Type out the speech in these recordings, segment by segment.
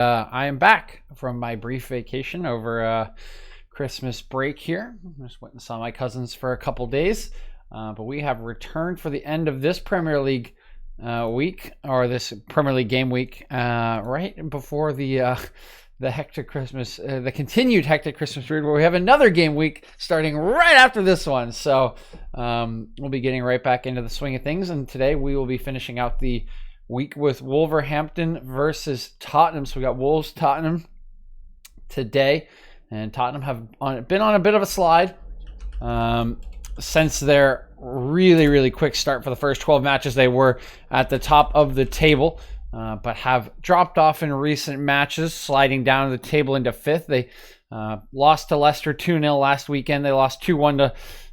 I am back from my brief vacation over Christmas break here. Just went and saw my cousins for a couple days, but we have returned for the end of this Premier League week, or this Premier League game week, right before the hectic Christmas, the continued hectic Christmas period, where we have another game week starting right after this one. So we'll be getting right back into the swing of things, and today we will be finishing out the week with Wolverhampton versus Tottenham. So we got Wolves Tottenham today, and Tottenham have been on a bit of a slide since their really quick start for the first 12 matches. They were at the top of the table, but have dropped off in recent matches, sliding down the table into fifth. They lost to Leicester 2-0 last weekend. They lost 2-1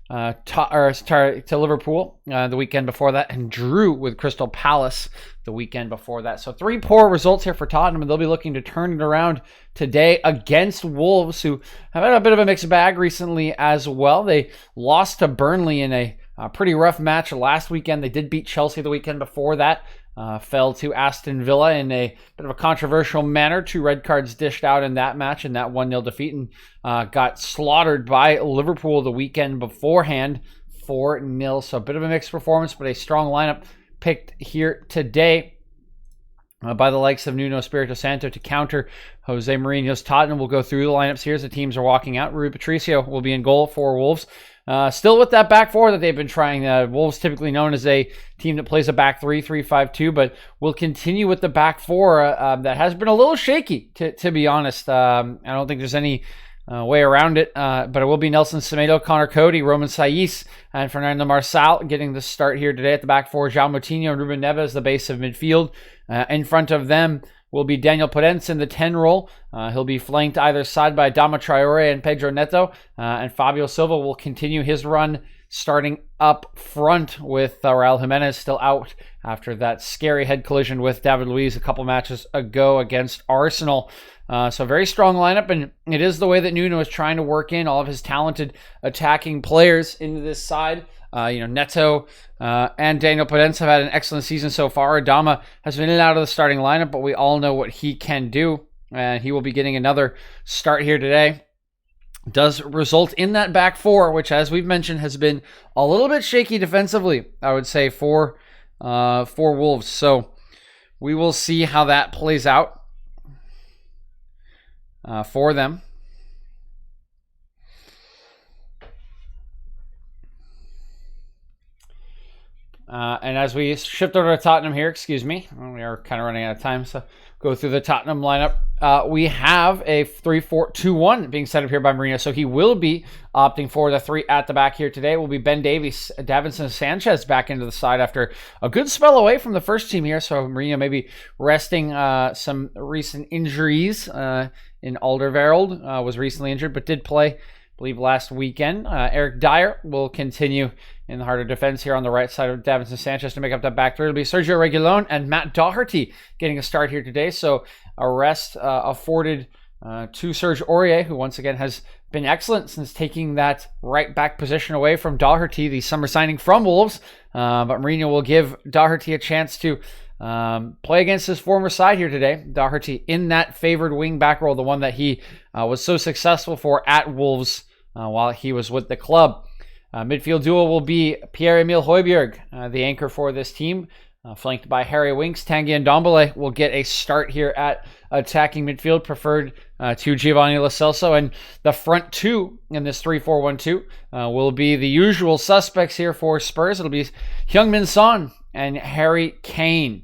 to Liverpool the weekend before that, and drew with Crystal Palace the weekend before that. So 3 poor results here for Tottenham, and they'll be looking to turn it around today against Wolves, who have had a bit of a mixed bag recently as well. They lost to Burnley in a pretty rough match last weekend. They did beat Chelsea the weekend before that. Fell to Aston Villa in a bit of a controversial manner. 2 red cards dished out in that match and that 1-0 defeat, and got slaughtered by Liverpool the weekend beforehand, 4-0. So a bit of a mixed performance, but a strong lineup picked here today by the likes of Nuno Espirito Santo to counter Jose Mourinho's Tottenham. We'll go through the lineups here as the teams are walking out. Rui Patricio will be in goal for Wolves. Still with that back four that they've been trying. Wolves typically known as a team that plays a back 3-3-5-2, but will continue with the back four that has been a little shaky, to be honest. I don't think there's any way around it, but it will be Nelson Semedo, Connor Cody, Roman Saiz, and Fernando Marçal getting the start here today at the back four. João Moutinho and Ruben Neves, the base of midfield. In front of them will be Daniel Podence in the 10 role. He'll be flanked either side by Adama Traore and Pedro Neto, and Fabio Silva will continue his run starting up front with Raul Jimenez still out after that scary head collision with David Luiz a couple matches ago against Arsenal. So very strong lineup, and it is the way that Nuno is trying to work in all of his talented attacking players into this side. Neto and Daniel Podence have had an excellent season so far. Adama has been in and out of the starting lineup, but we all know what he can do, and he will be getting another start here today. Does result in that back four, which, as we've mentioned, has been a little bit shaky defensively, I would say, for Wolves. So we will see how that plays out for them. And as we shift over to Tottenham here, we are kind of running out of time, so go through the Tottenham lineup. We have a 3-4-2-1 being set up here by Mourinho, so he will be opting for the 3 at the back here today. It will be Ben Davies, Davinson Sanchez back into the side after a good spell away from the first team here, so Mourinho may be resting some recent injuries. In Alderweireld was recently injured, but did play, I believe, last weekend. Eric Dyer will continue in the heart of defense here on the right side of Davinson Sanchez to make up that back three. It'll be Sergio Reguilón and Matt Doherty getting a start here today. So a rest afforded to Serge Aurier, who once again has been excellent since taking that right back position away from Doherty, the summer signing from Wolves. But Mourinho will give Doherty a chance to play against his former side here today. Doherty in that favored wing back role, the one that he was so successful for at Wolves while he was with the club. Midfield duo will be Pierre-Emile Højbjerg, the anchor for this team, flanked by Harry Winks. Tanguy Ndombele will get a start here at attacking midfield, preferred to Giovanni Lo Celso. And the front two in this 3-4-1-2 will be the usual suspects here for Spurs. It'll be Heung-min Son and Harry Kane.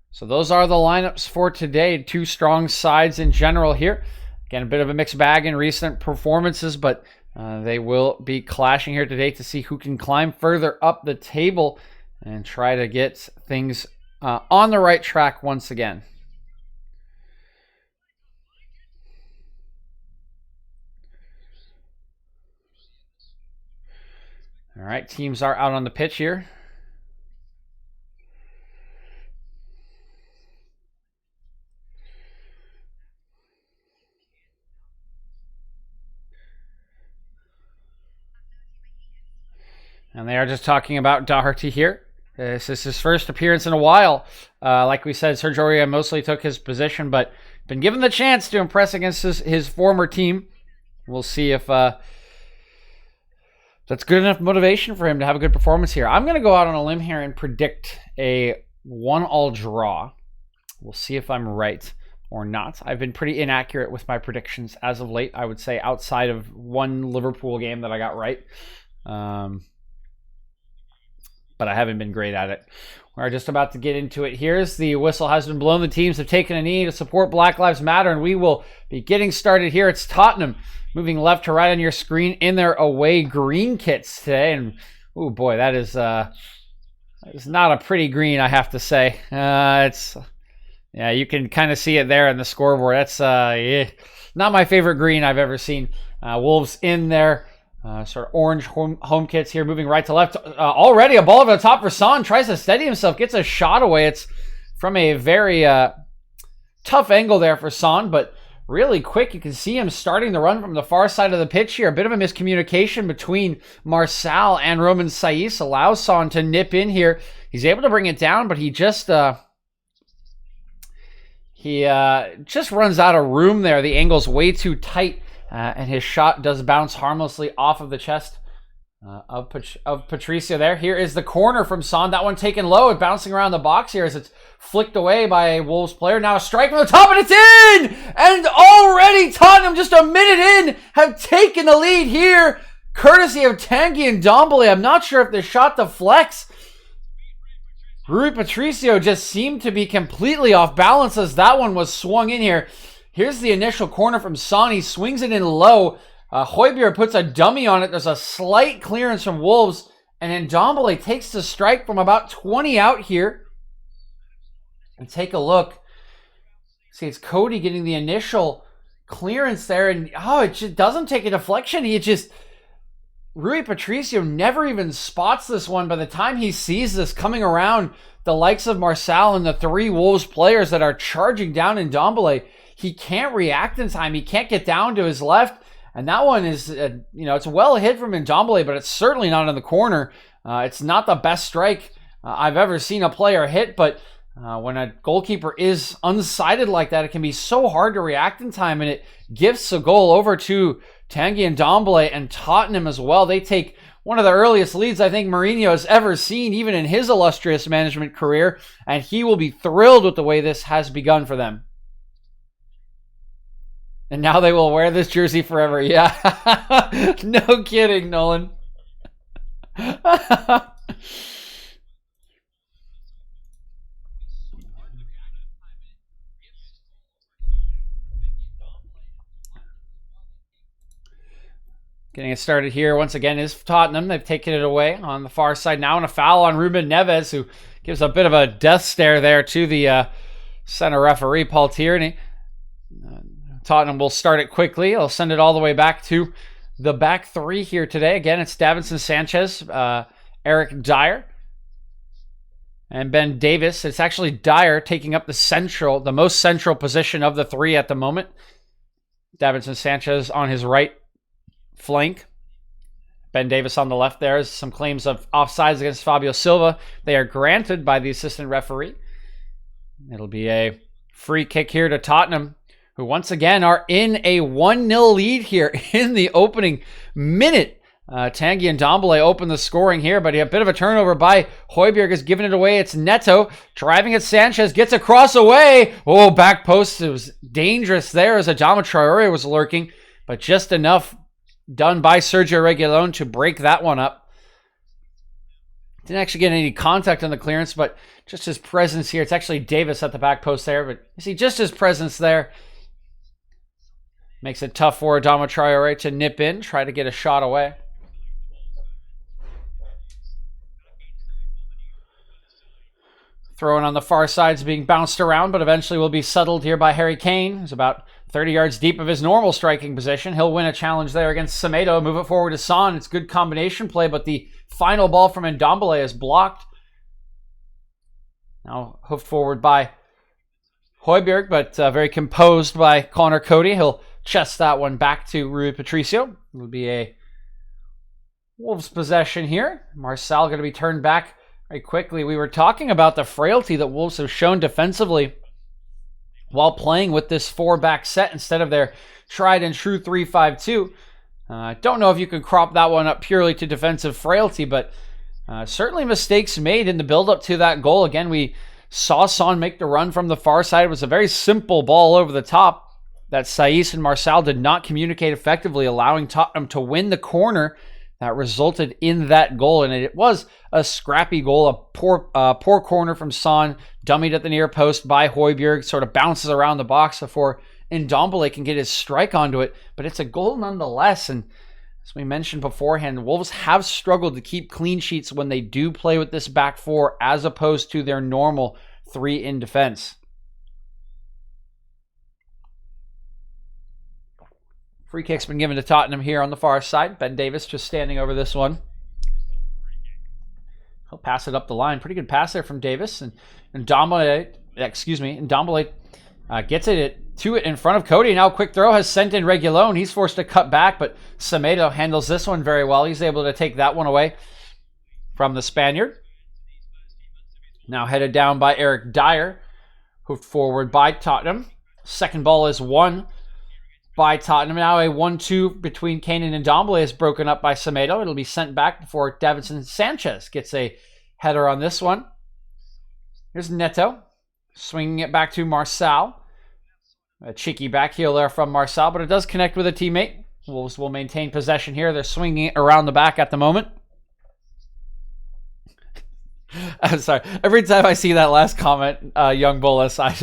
So those are the lineups for today. 2 strong sides in general here. Again, a bit of a mixed bag in recent performances, but they will be clashing here today to see who can climb further up the table and try to get things on the right track once again. All right, teams are out on the pitch here. And they are just talking about Doherty here. This is his first appearance in a while. Like we said, Sergio Aurier mostly took his position, but been given the chance to impress against his former team. We'll see if that's good enough motivation for him to have a good performance here. I'm going to go out on a limb here and predict a 1-1 draw. We'll see if I'm right or not. I've been pretty inaccurate with my predictions as of late, I would say, outside of one Liverpool game that I got right. But I haven't been great at it. We're just about to get into it. Here's the whistle has been blown. The teams have taken a knee to support Black Lives Matter, and we will be getting started here. It's Tottenham moving left to right on your screen in their away green kits today. And, oh boy, that is not a pretty green, I have to say. Yeah, you can kind of see it there in the scoreboard. That's not my favorite green I've ever seen. Wolves in there. Sort of orange home kits here, moving right to left. Already a ball over the top for Son. Tries to steady himself, gets a shot away. It's from a very tough angle there for Son, but really quick. You can see him starting the run from the far side of the pitch here. A bit of a miscommunication between Marçal and Romain Saiss allows Son to nip in here. He's able to bring it down, but he just runs out of room there. The angle's way too tight. And his shot does bounce harmlessly off of the chest of Patricio there. Here is the corner from Son. That one taken low and bouncing around the box here as it's flicked away by a Wolves player. Now a strike from the top, and it's in! And already Tottenham, just a minute in, have taken the lead here, courtesy of Tanguy Ndombele. I'm not sure if the shot deflects. Rui Patricio just seemed to be completely off balance as that one was swung in here. Here's the initial corner from Son. He swings it in low. Højbjerg puts a dummy on it. There's a slight clearance from Wolves. And Ndombele takes the strike from about 20 out here. And take a look. See, it's Cody getting the initial clearance there. And, it just doesn't take a deflection. Rui Patricio never even spots this one. By the time he sees this coming around, the likes of Marçal and the three Wolves players that are charging down Ndombele, he can't react in time. He can't get down to his left. And that one is, it's well hit from Ndombele, but it's certainly not in the corner. It's not the best strike I've ever seen a player hit. But when a goalkeeper is unsighted like that, it can be so hard to react in time. And it gifts a goal over to Tanguy Ndombele and Tottenham as well. They take one of the earliest leads I think Mourinho has ever seen, even in his illustrious management career. And he will be thrilled with the way this has begun for them. And now they will wear this jersey forever. Yeah. No kidding, Nolan. Getting it started here once again is Tottenham. They've taken it away on the far side now, and a foul on Ruben Neves, who gives a bit of a death stare there to the center referee, Paul Tierney. Tottenham will start it quickly. They'll send it all the way back to the back three here today. Again, it's Davinson Sanchez, Eric Dyer, and Ben Davis. It's actually Dyer taking up the most central position of the three at the moment. Davinson Sanchez on his right flank. Ben Davis on the left. There's some claims of offsides against Fabio Silva. They are granted by the assistant referee. It'll be a free kick here to Tottenham, who once again are in a 1-0 lead here in the opening minute. Tanguy Ndombele opened the scoring here, but a bit of a turnover by Højbjerg is giving it away. It's Neto driving at Sanchez, gets a cross away. Oh, back post. It was dangerous there as Adama Traore was lurking, but just enough done by Sergio Reguilón to break that one up. Didn't actually get any contact on the clearance, but just his presence here. It's actually Davis at the back post there, but you see just his presence there makes it tough for Adama Traore to nip in, try to get a shot away. Throwing on the far side's being bounced around, but eventually will be settled here by Harry Kane, who's about 30 yards deep of his normal striking position. He'll win a challenge there against Semedo, move it forward to Son. It's good combination play, but the final ball from Ndombele is blocked. Now hoofed forward by Højbjerg, but very composed by Connor Cody. He'll chest that one back to Rui Patricio. It'll be a Wolves possession here. Marçal going to be turned back Very quickly, we were talking about the frailty that Wolves have shown defensively while playing with this 4-back set instead of their tried and true 3-5-2. Don't know if you can crop that one up purely to defensive frailty, but certainly mistakes made in the build-up to that goal. Again, we saw Son make the run from the far side. It was a very simple ball over the top that Saiss and Marçal did not communicate effectively, allowing Tottenham to win the corner that resulted in that goal. And it was a scrappy goal, a poor corner from Son, dummied at the near post by Højbjerg, sort of bounces around the box before Ndombele can get his strike onto it. But it's a goal nonetheless. And as we mentioned beforehand, Wolves have struggled to keep clean sheets when they do play with this back four as opposed to their normal 3 in defense. Free kick's been given to Tottenham here on the far side. Ben Davies just standing over this one. He'll pass it up the line. Pretty good pass there from Davies. And Ndombele gets to it in front of Cody. Now quick throw has sent in Reguilón. He's forced to cut back, but Semedo handles this one very well. He's able to take that one away from the Spaniard. Now headed down by Eric Dyer. Hoofed forward by Tottenham. Second ball is won by Tottenham. Now a 1-2 between Kane and Ndombele is broken up by Semedo. It'll be sent back before Davinson Sanchez gets a header on this one. Here's Neto swinging it back to Marçal. A cheeky back heel there from Marçal, but it does connect with a teammate. Wolves will maintain possession here. They're swinging it around the back at the moment. I'm sorry. Every time I see that last comment, young Bolus, I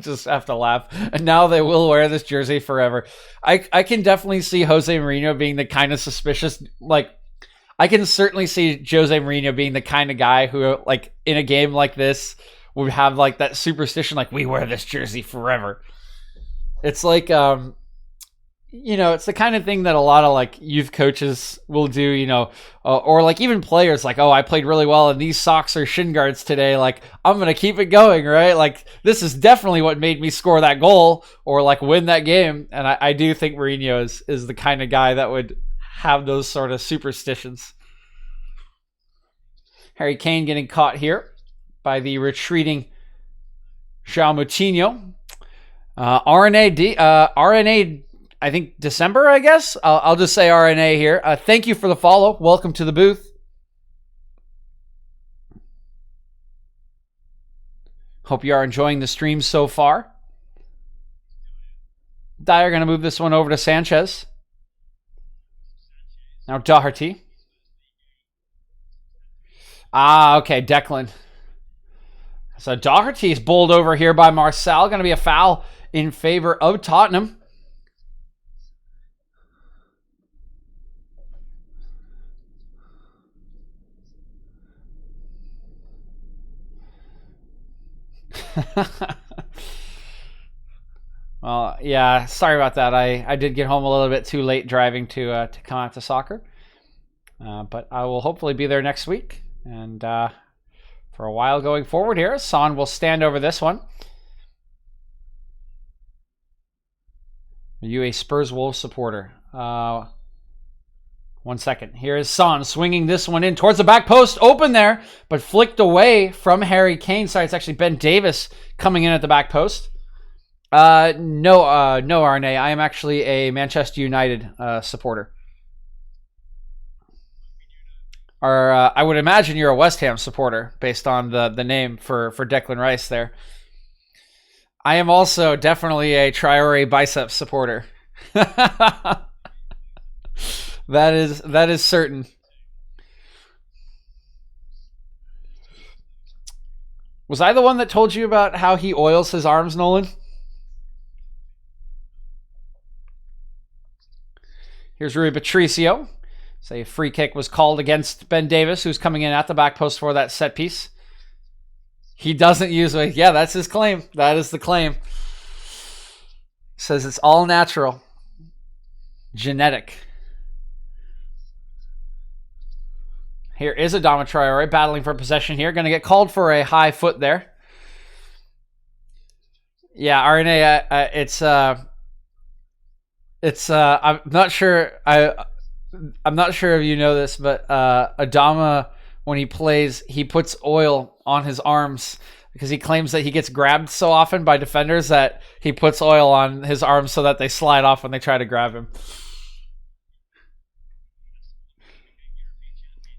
just have to laugh. And now they will wear this jersey forever. I can definitely see Jose Mourinho being the kind of suspicious, I can certainly see Jose Mourinho being the kind of guy who, in a game like this, would have, that superstition, we wear this jersey forever. It's it's the kind of thing that a lot of youth coaches will do, or even players oh, I played really well and these socks are shin guards today. I'm going to keep it going, right? This is definitely what made me score that goal or win that game. And I do think Mourinho is the kind of guy that would have those sort of superstitions. Harry Kane getting caught here by the retreating João Moutinho. RNA, I think December, I guess. I'll just say RNA here. Thank you for the follow. Welcome to the booth. Hope you are enjoying the stream so far. Dyer going to move this one over to Sanchez. Now Doherty. Okay, Declan. So Doherty is bowled over here by Marçal. Going to be a foul in favor of Tottenham. Well, yeah, sorry about that. I did get home a little bit too late driving to come out to soccer. But I will hopefully be there next week. And for a while going forward here, Son will stand over this one. Are you a Spurs Wolves supporter? 1 second. Here is Son swinging this one in towards the back post. Open there, but flicked away from Harry Kane. Sorry, it's actually Ben Davies coming in at the back post. No, Arne. I am actually a Manchester United supporter. Or I would imagine you're a West Ham supporter based on the name for Declan Rice there. I am also definitely a Traore biceps supporter. That is certain. Was I the one that told you about how he oils his arms, Nolan? Here's Rui Patricio. So a free kick was called against Ben Davies, who's coming in at the back post for that set piece. He doesn't use it. Yeah, that's his claim. That is the claim. Says it's all natural. Genetic. Here is Adama Traore battling for possession here. Going to get called for a high foot there. Yeah, RNA, I'm not sure. I'm not sure if you know this, but Adama when he plays, he puts oil on his arms because he claims that he gets grabbed so often by defenders that he puts oil on his arms so that they slide off when they try to grab him.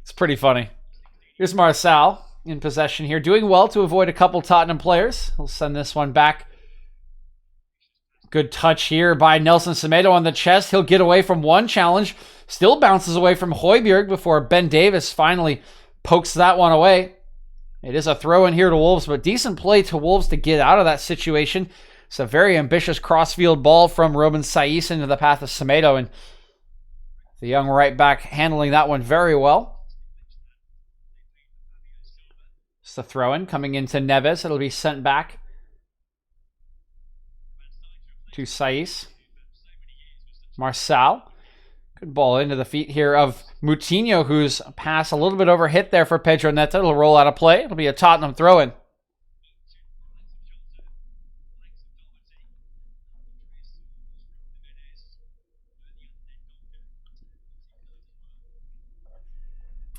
It's pretty funny. Here's Marçal in possession here, doing well to avoid a couple Tottenham players. He'll send this one back. Good touch here by Nelson Semedo on the chest. He'll get away from one challenge. Still bounces away from Højbjerg before Ben Davies finally pokes that one away. It is a throw in here to Wolves, but decent play to Wolves to get out of that situation. It's a very ambitious crossfield ball from Robin Saiz into the path of Semedo, and the young right back handling that one very well. It's the throw in coming into Neves. It'll be sent back to Saiz. Marçal. Good ball into the feet here of Moutinho, whose pass a little bit overhit there for Pedro Neto. It'll roll out of play. It'll be a Tottenham throw-in.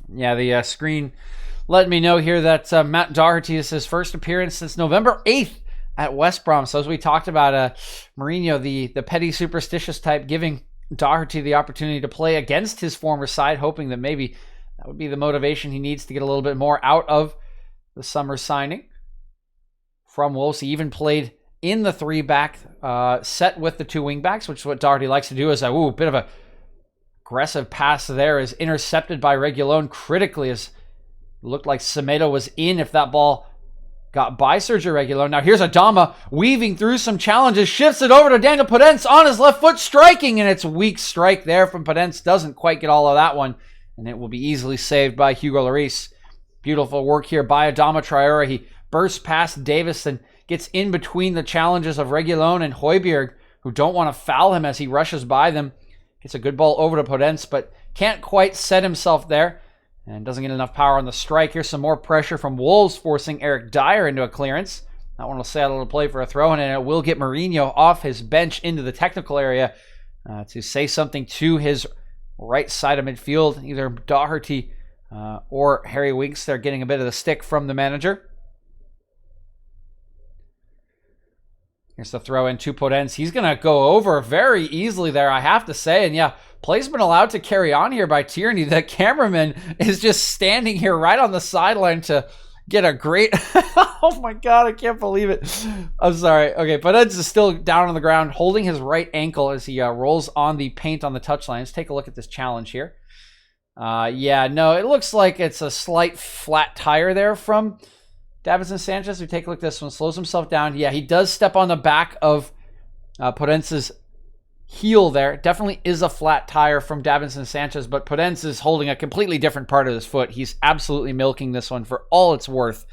Yeah, the screen let me know here that Matt Doherty is his first appearance since November 8th at West Brom. So as we talked about, Mourinho, the petty superstitious type, giving Doherty the opportunity to play against his former side, hoping that maybe that would be the motivation he needs to get a little bit more out of the summer signing from Wolves. He even played in the three-back set with the two wing-backs, which is what Doherty likes to do. Is a bit of a aggressive pass there is intercepted by Reguilón critically, as it looked like Semedo was in if that ball got by Sergio Reguilón. Now here's Adama weaving through some challenges, shifts it over to Daniel Podence on his left foot, striking, and it's a weak strike there from Podence. Doesn't quite get all of that one, and it will be easily saved by Hugo Lloris. Beautiful work here by Adama Traoré. He bursts past Davis and gets in between the challenges of Reguilón and Højbjerg, who don't want to foul him as he rushes by them. Gets a good ball over to Podence, but can't quite set himself there. And doesn't get enough power on the strike. Here's some more pressure from Wolves, forcing Eric Dyer into a clearance. That one will settle to play for a throw-in, and it will get Mourinho off his bench into the technical area to say something to his right side of midfield. Either Doherty or Harry Winks. They're getting a bit of the stick from the manager. Here's the throw in to Podence. He's going to go over very easily there, I have to say. And yeah, play's been allowed to carry on here by Tierney. The cameraman is just standing here right on the sideline to get a great... Oh my God, I can't believe it. I'm sorry. Okay, Podence is still down on the ground, holding his right ankle as he rolls on the paint on the touchline. Let's take a look at this challenge here. Yeah, no, it looks like it's a slight flat tire there from Davinson Sanchez. We take a look at this one. Slows himself down. Yeah, he does step on the back of Podence's heel there. Definitely is a flat tire from Davinson Sanchez, but Podence is holding a completely different part of his foot. He's absolutely milking this one for all it's worth.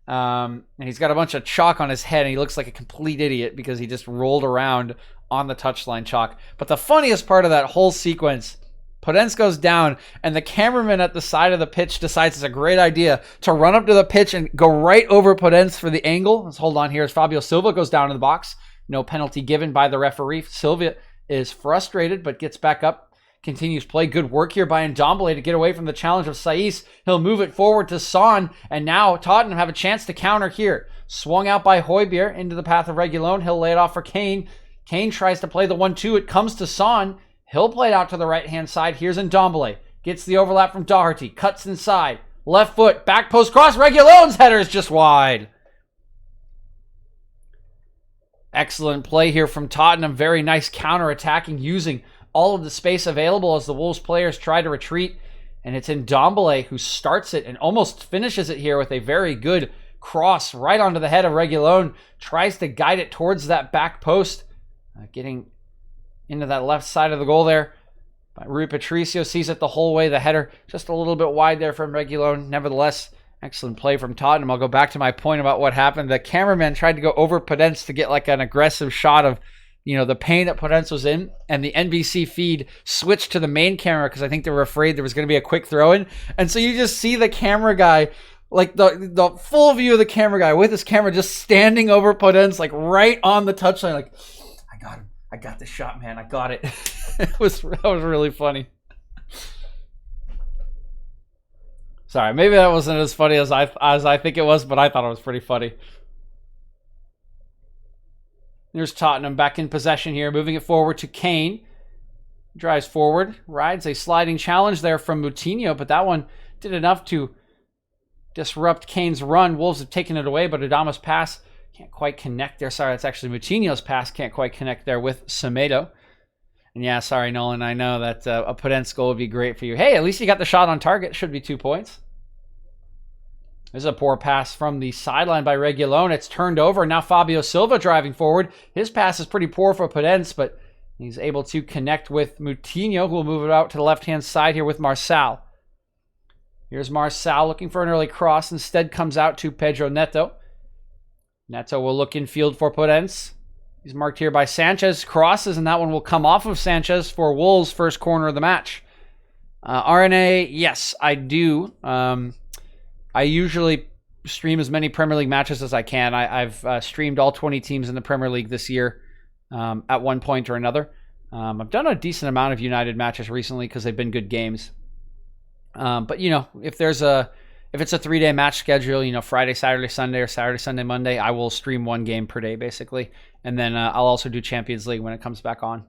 And he's got a bunch of chalk on his head, and he looks like a complete idiot because he just rolled around on the touchline chalk. But the funniest part of that whole sequence, Podence goes down, and the cameraman at the side of the pitch decides it's a great idea to run up to the pitch and go right over Podence for the angle. Let's hold on here as Fabio Silva goes down in the box. No penalty given by the referee. Silva is frustrated, but gets back up, continues play. Good work here by Ndombele to get away from the challenge of Saiz. He'll move it forward to Son, and now Tottenham have a chance to counter here. Swung out by Højbjerg into the path of Reguilón. He'll lay it off for Kane. Kane tries to play the 1-2. It comes to Son. He'll play it out to the right-hand side. Here's Ndombele. Gets the overlap from Doherty. Cuts inside. Left foot. Back post cross. Reguilón's header is just wide. Excellent play here from Tottenham. Very nice counter-attacking, using all of the space available as the Wolves players try to retreat. And it's Ndombele who starts it and almost finishes it here with a very good cross right onto the head of Reguilón. Tries to guide it towards that back post. Getting into that left side of the goal there. But Rui Patricio sees it the whole way. The header just a little bit wide there from Reguilón. Nevertheless, excellent play from Tottenham. I'll go back to my point about what happened. The cameraman tried to go over Podence to get like an aggressive shot of, the pain that Podence was in. And the NBC feed switched to the main camera because I think they were afraid there was going to be a quick throw-in. And so you just see the camera guy, like the full view of the camera guy with his camera just standing over Podence, like right on the touchline, like, I got him. I got the shot, man. I got it. That was really funny. Sorry, maybe that wasn't as funny as I think it was, but I thought it was pretty funny. There's Tottenham back in possession here, moving it forward to Kane. Drives forward, rides a sliding challenge there from Moutinho, but that one did enough to disrupt Kane's run. Wolves have taken it away, but Adama's pass can't quite connect there. Sorry, that's actually Moutinho's pass. Can't quite connect there with Semedo. And yeah, sorry, Nolan. I know that a Podence goal would be great for you. Hey, at least you got the shot on target. Should be 2 points. There's a poor pass from the sideline by Reguilón. It's turned over. Now Fabio Silva driving forward. His pass is pretty poor for Podence, but he's able to connect with Moutinho, who will move it out to the left-hand side here with Marçal. Here's Marçal looking for an early cross. Instead comes out to Pedro Neto. Neto will look infield for Podence. He's marked here by Sanchez. Crosses, and that one will come off of Sanchez for Wolves' first corner of the match. RNA, yes, I do. I usually stream as many Premier League matches as I can. I've streamed all 20 teams in the Premier League this year at one point or another. I've done a decent amount of United matches recently because they've been good games. But, you know, if it's a 3-day match schedule, you know, Friday, Saturday, Sunday, or Saturday, Sunday, Monday, I will stream one game per day, basically. And then I'll also do Champions League when it comes back on.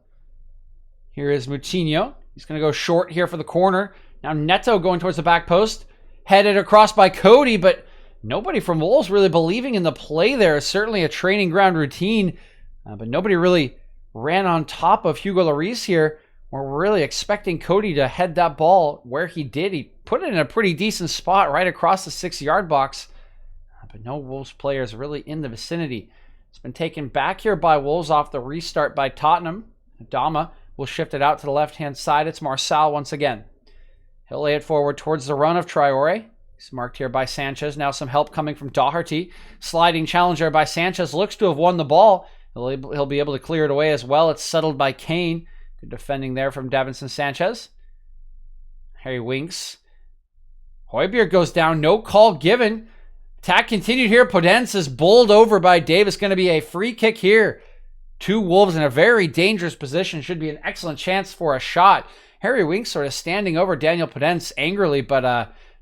Here is Moutinho. He's going to go short here for the corner. Now Neto going towards the back post. Headed across by Cody, but nobody from Wolves really believing in the play there. Certainly a training ground routine, but nobody really ran on top of Hugo Lloris here. We're really expecting Cody to head that ball where he did. He put it in a pretty decent spot right across the 6-yard box, but no Wolves players really in the vicinity. It's been taken back here by Wolves off the restart by Tottenham. Adama will shift it out to the left-hand side. It's Marçal once again. He'll lay it forward towards the run of Traore. He's marked here by Sanchez. Now some help coming from Doherty. Sliding challenge there by Sanchez. Looks to have won the ball. He'll be able to clear it away as well. It's settled by Kane. Good defending there from Davinson Sanchez. Harry Winks. Højbjerg goes down. No call given. Attack continued here. Podence is bowled over by Davis. Going to be a free kick here. 2 Wolves in a very dangerous position. Should be an excellent chance for a shot. Harry Winks sort of standing over Daniel Podence angrily, but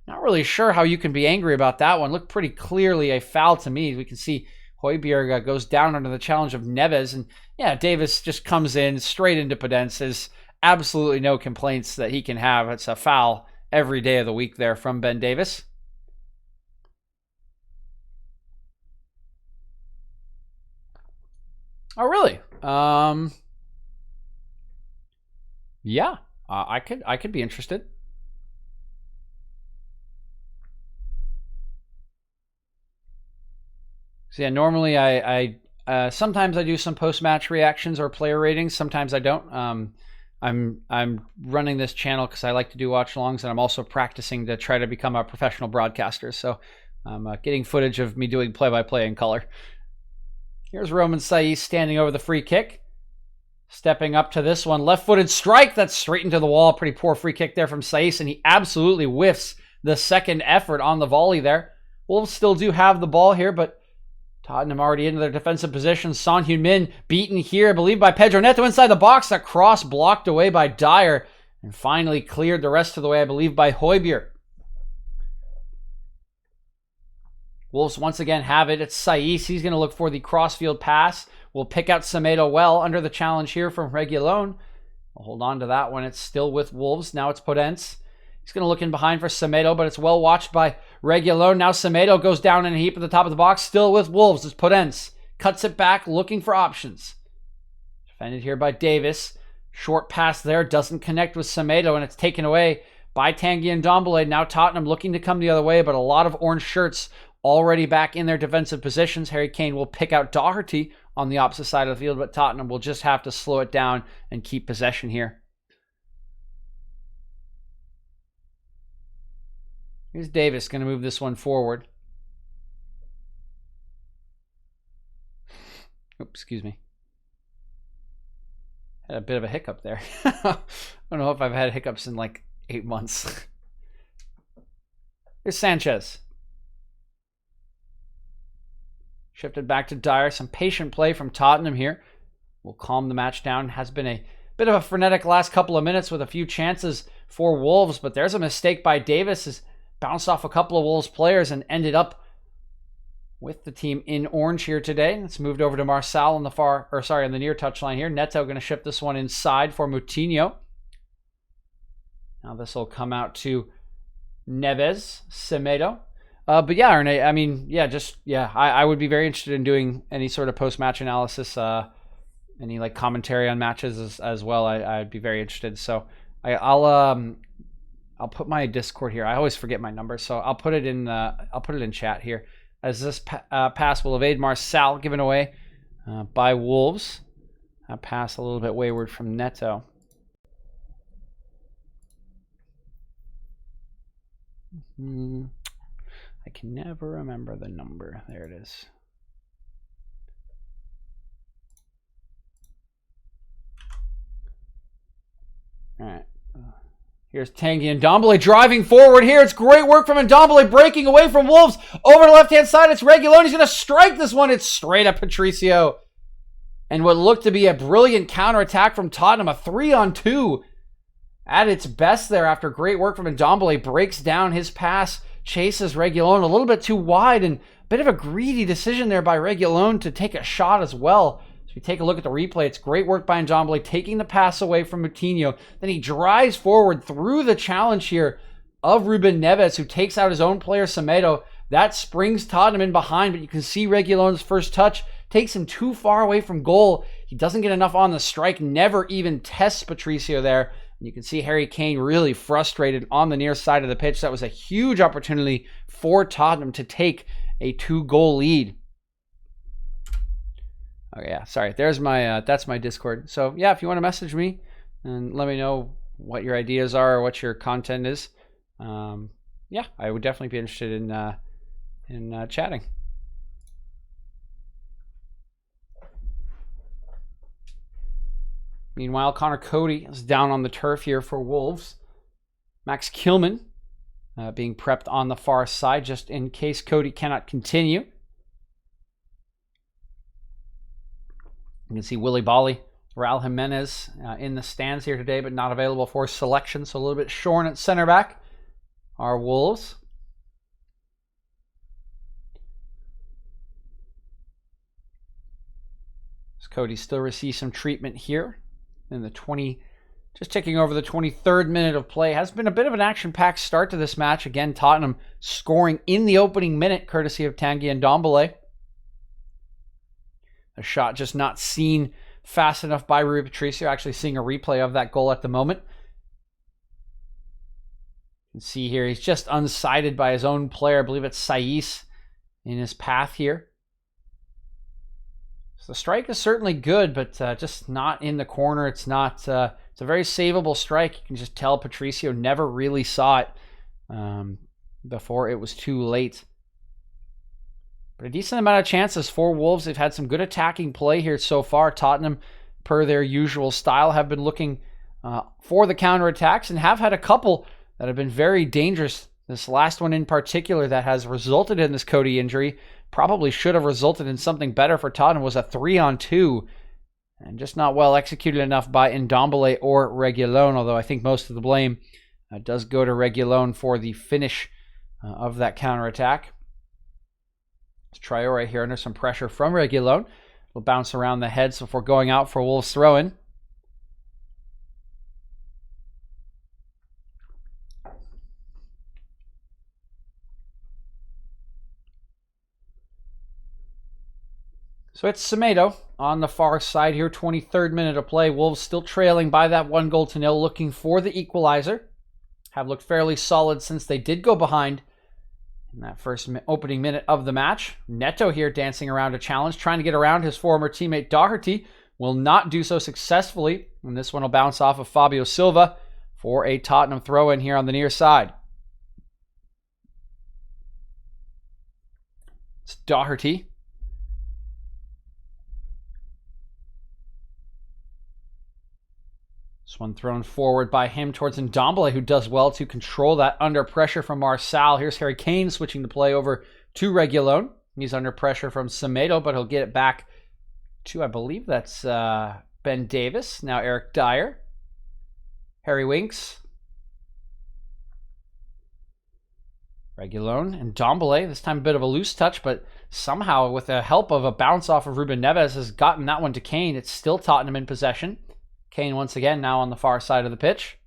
not really sure how you can be angry about that one. Looked pretty clearly a foul to me. We can see Højbjerg goes down under the challenge of Neves, and yeah, Davis just comes in straight into Podence. There's absolutely no complaints that he can have. It's a foul every day of the week there from Ben Davis. Oh, really? Yeah. I could be interested. So yeah, normally I sometimes I do some post-match reactions or player ratings. Sometimes I don't. I'm running this channel because I like to do watch-alongs, and I'm also practicing to try to become a professional broadcaster. So I'm getting footage of me doing play-by-play in color. Here's Roman Saiz standing over the free kick. Stepping up to this one, left-footed strike. That's straight into the wall. Pretty poor free kick there from Saiz, and he absolutely whiffs the second effort on the volley there. Wolves still do have the ball here, but Tottenham already into their defensive position. Son Heung-min beaten here, I believe, by Pedro Neto inside the box. That cross blocked away by Dyer, and finally cleared the rest of the way, I believe, by Højbjerg. Wolves once again have it. It's Saiz. He's going to look for the crossfield pass. Will pick out Semedo well under the challenge here from Reguilón. We'll hold on to that one. It's still with Wolves. Now it's Podence. He's going to look in behind for Semedo, but it's well watched by Reguilón. Now Semedo goes down in a heap at the top of the box. Still with Wolves. It's Podence. Cuts it back, looking for options. Defended here by Davis. Short pass there. Doesn't connect with Semedo, and it's taken away by Tanguy Ndombele. Now Tottenham looking to come the other way, but a lot of orange shirts already back in their defensive positions. Harry Kane will pick out Doherty on the opposite side of the field, but Tottenham will just have to slow it down and keep possession here. Here's Davis going to move this one forward. Oops, excuse me. Had a bit of a hiccup there. I don't know if I've had hiccups in like 8 months. Here's Sanchez. Shifted back to Dyer. Some patient play from Tottenham here. Will calm the match down. Has been a bit of a frenetic last couple of minutes with a few chances for Wolves, but there's a mistake by Davis. His bounced off a couple of Wolves players and ended up with the team in orange here today. It's moved over to Marçal on the the near touchline here. Neto going to ship this one inside for Moutinho. Now this will come out to Neves, Semedo. But yeah, Erne, I mean, I would be very interested in doing any sort of post-match analysis, any like commentary on matches as well. I'd be very interested. So I'll put my Discord here. I always forget my number, so I'll put it in chat here. As this pass will evade Marçal, given away by Wolves. A pass a little bit wayward from Neto. I can never remember the number. There it is. All right. Here's Tanguy Ndombele driving forward here. It's great work from Ndombele, breaking away from Wolves. Over the left-hand side, it's Reguilón. He's going to strike this one. It's straight at Patricio. And what looked to be a brilliant counterattack from Tottenham, a 3-on-2 at its best there after great work from Ndombele. Breaks down his pass, chases Reguilón a little bit too wide, and a bit of a greedy decision there by Reguilón to take a shot as well. If you take a look at the replay, it's great work by Ndombele, taking the pass away from Moutinho. Then he drives forward through the challenge here of Ruben Neves, who takes out his own player, Semedo. That springs Tottenham in behind, but you can see Reguilón's first touch takes him too far away from goal. He doesn't get enough on the strike, never even tests Patricio there. And you can see Harry Kane really frustrated on the near side of the pitch. That was a huge opportunity for Tottenham to take a 2-goal lead. Oh yeah, sorry. There's my that's my Discord. So yeah, if you want to message me and let me know what your ideas are or what your content is, yeah, I would definitely be interested in chatting. Meanwhile, Connor Cody is down on the turf here for Wolves. Max Kilman being prepped on the far side just in case Cody cannot continue. You can see Willy Bolly, Raul Jimenez in the stands here today, but not available for selection. So a little bit shorn at center back are Wolves. As Cody still receives some treatment here in the just ticking over the 23rd minute of play. Has been a bit of an action-packed start to this match. Again, Tottenham scoring in the opening minute, courtesy of Tanguy Ndombele. A shot just not seen fast enough by Rui Patricio. Actually seeing a replay of that goal at the moment. You can see here he's just unsighted by his own player. I believe it's Saiz in his path here. So the strike is certainly good, but just not in the corner. It's not. It's a very savable strike. You can just tell Patricio never really saw it before it was too late. But a decent amount of chances for Wolves. They've had some good attacking play here so far. Tottenham, per their usual style, have been looking for the counterattacks and have had a couple that have been very dangerous. This last one in particular that has resulted in this Cody injury probably should have resulted in something better for Tottenham. Was a 3-on-2 and just not well executed enough by Ndombele or Reguilón, although I think most of the blame does go to Reguilón for the finish of that counterattack. Traore here under some pressure from Reguilón. Will bounce around the heads before going out for Wolves throw-in. So it's Semedo on the far side here, 23rd minute of play. Wolves still trailing by that 1-0, looking for the equalizer. Have looked fairly solid since they did go behind in that first opening minute of the match. Neto here dancing around a challenge, trying to get around his former teammate Doherty. Will not do so successfully. And this one will bounce off of Fabio Silva for a Tottenham throw-in here on the near side. It's Doherty. This one thrown forward by him towards Ndombele, who does well to control that under pressure from Marçal. Here's Harry Kane switching the play over to Reguilón. He's under pressure from Semedo, but he'll get it back to, I believe that's Ben Davis. Now Eric Dyer. Harry Winks. Reguilón and Ndombele, this time a bit of a loose touch, but somehow with the help of a bounce off of Ruben Neves has gotten that one to Kane. It's still Tottenham in possession. Kane once again now on the far side of the pitch.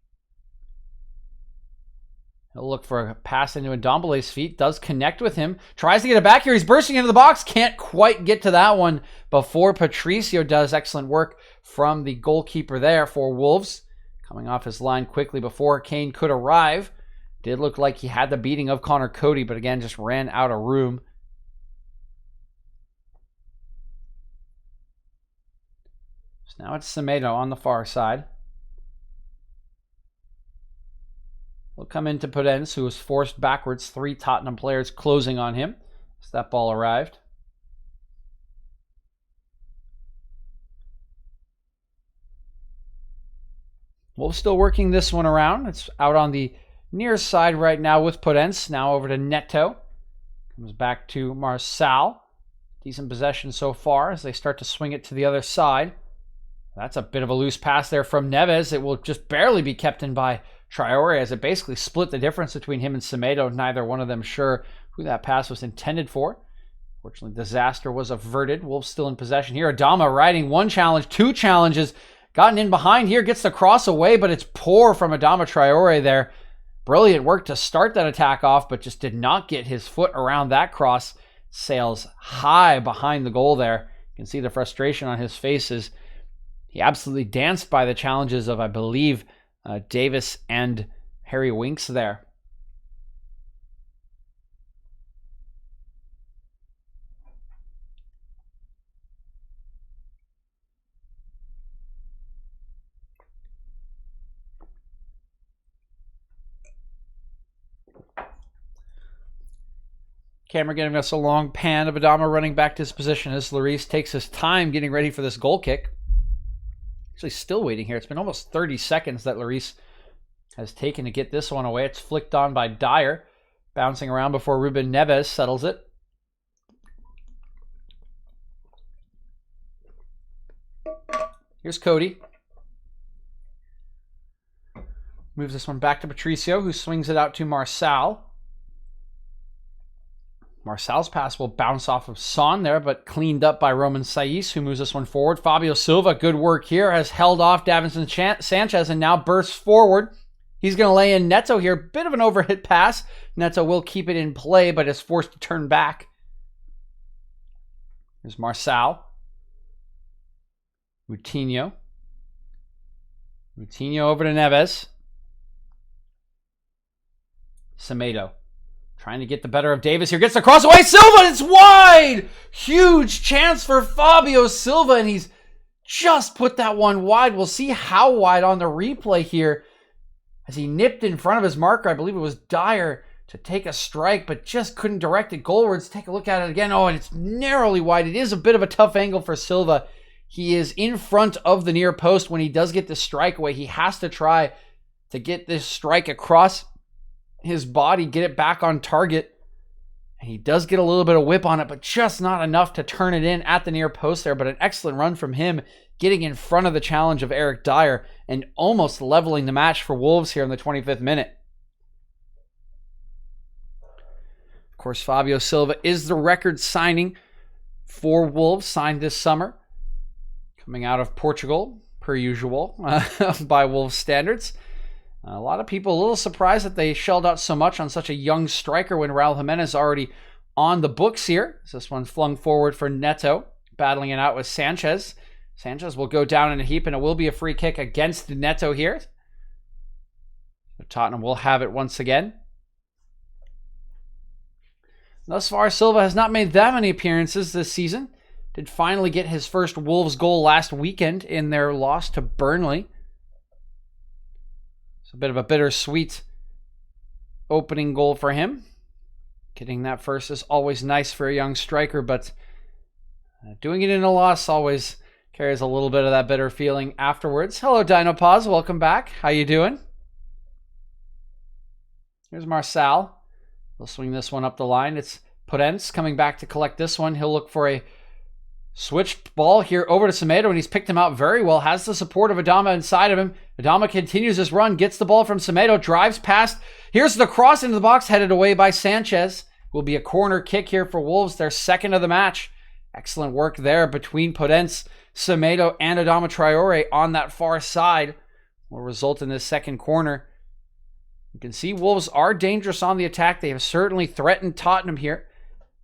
He'll look for a pass into Ndombele's feet, does connect with him, tries to get it back here. He's bursting into the box, can't quite get to that one before Patricio does. Excellent work from the goalkeeper there for Wolves. Coming off his line quickly before Kane could arrive. Did look like he had the beating of Connor Cody, but again, just ran out of room. So now it's Semedo on the far side. He'll come into Podence, who was forced backwards. 3 Tottenham players closing on him as that ball arrived. Wolves still working this one around. It's out on the near side right now with Podence. Now over to Neto. Comes back to Marçal. Decent possession so far as they start to swing it to the other side. That's a bit of a loose pass there from Neves. It will just barely be kept in by Traore as it basically split the difference between him and Semedo. Neither one of them sure who that pass was intended for. Fortunately, disaster was averted. Wolves still in possession here. Adama riding 1 challenge, 2 challenges. Gotten in behind here, gets the cross away, but it's poor from Adama Traore there. Brilliant work to start that attack off, but just did not get his foot around that cross. Sails high behind the goal there. You can see the frustration on his face as he absolutely danced by the challenges of, I believe, Davis and Harry Winks there. Camera giving us a long pan of Adama running back to his position as Lloris takes his time getting ready for this goal kick. Actually still waiting here. It's been almost 30 seconds that Lloris has taken to get this one away. It's flicked on by Dyer, bouncing around before Ruben Neves settles it. Here's Cody. Moves this one back to Patricio, who swings it out to Marçal. Marçal's pass will bounce off of Son there, but cleaned up by Roman Saiz, who moves this one forward. Fabio Silva, good work here, has held off Davinson Sanchez and now bursts forward. He's going to lay in Neto here. Bit of an overhit pass. Neto will keep it in play, but is forced to turn back. Here's Marçal. Coutinho. Coutinho over to Neves. Semedo. Trying to get the better of Davis here. Gets the cross away. Silva, it's wide! Huge chance for Fabio Silva, and he's just put that one wide. We'll see how wide on the replay here as he nipped in front of his marker. I believe it was Dyer to take a strike, but just couldn't direct it goalwards. Take a look at it again. Oh, and it's narrowly wide. It is a bit of a tough angle for Silva. He is in front of the near post when he does get the strike away. He has to try to get this strike across his body, get it back on target. And he does get a little bit of whip on it, but just not enough to turn it in at the near post there. But an excellent run from him, getting in front of the challenge of Eric Dyer and almost leveling the match for Wolves here in the 25th minute. Of course, Fabio Silva is the record signing for Wolves, signed this summer. Coming out of Portugal, per usual, by Wolves standards. A lot of people a little surprised that they shelled out so much on such a young striker when Raul Jimenez already on the books here. So this one's flung forward for Neto, battling it out with Sanchez. Sanchez will go down in a heap, and it will be a free kick against Neto here. So Tottenham will have it once again. Thus far, Silva has not made that many appearances this season. Did finally get his first Wolves goal last weekend in their loss to Burnley. It's a bit of a bittersweet opening goal for him. Getting that first is always nice for a young striker, but doing it in a loss always carries a little bit of that bitter feeling afterwards. Hello, Dinopause. Welcome back. How you doing? Here's Marçal. He'll swing this one up the line. It's Podence coming back to collect this one. He'll look for a Switch ball here over to Semedo, and he's picked him out very well. Has the support of Adama inside of him. Adama continues his run, gets the ball from Semedo, drives past. Here's the cross into the box, headed away by Sanchez. Will be a corner kick here for Wolves, their second of the match. Excellent work there between Podence, Semedo, and Adama Traore on that far side. Will result in this second corner. You can see Wolves are dangerous on the attack. They have certainly threatened Tottenham here.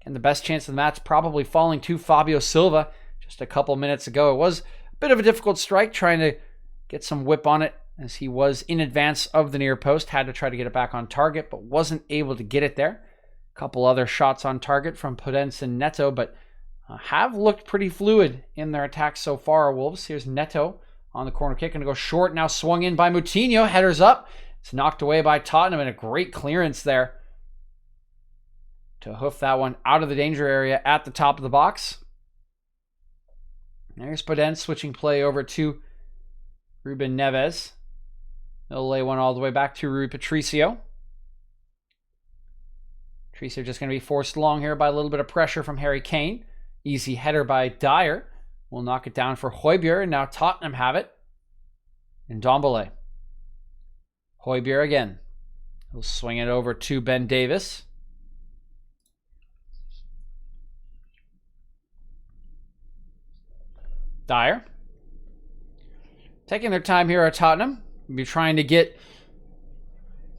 And the best chance of the match probably falling to Fabio Silva just a couple minutes ago. It was a bit of a difficult strike trying to get some whip on it as he was in advance of the near post. Had to try to get it back on target, but wasn't able to get it there. A couple other shots on target from Podence and Neto, but have looked pretty fluid in their attacks so far, Wolves. Here's Neto on the corner kick. Going to go short, now swung in by Moutinho. Headers up. It's knocked away by Tottenham, and a great clearance there to hoof that one out of the danger area at the top of the box. There's Podence switching play over to Ruben Neves. They'll lay one all the way back to Rui Patricio. Patricio just going to be forced long here by a little bit of pressure from Harry Kane. Easy header by Dyer. Will knock it down for Højbjerg, and now Tottenham have it. And Ndombele. Højbjerg again. He'll swing it over to Ben Davis. Dyer. Taking their time here at Tottenham. We'll be trying to get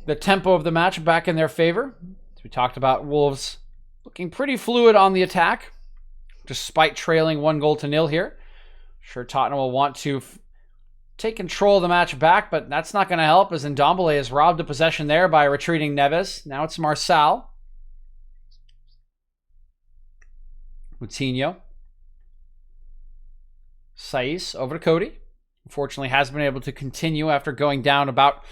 the tempo of the match back in their favor. As we talked about, Wolves looking pretty fluid on the attack, despite trailing 1-0 here. Sure, Tottenham will want to take control of the match back, but that's not going to help as Ndombele has robbed the possession there by retreating Neves. Now it's Marçal. Moutinho. Saiz over to Cody. Unfortunately has been able to continue after going down about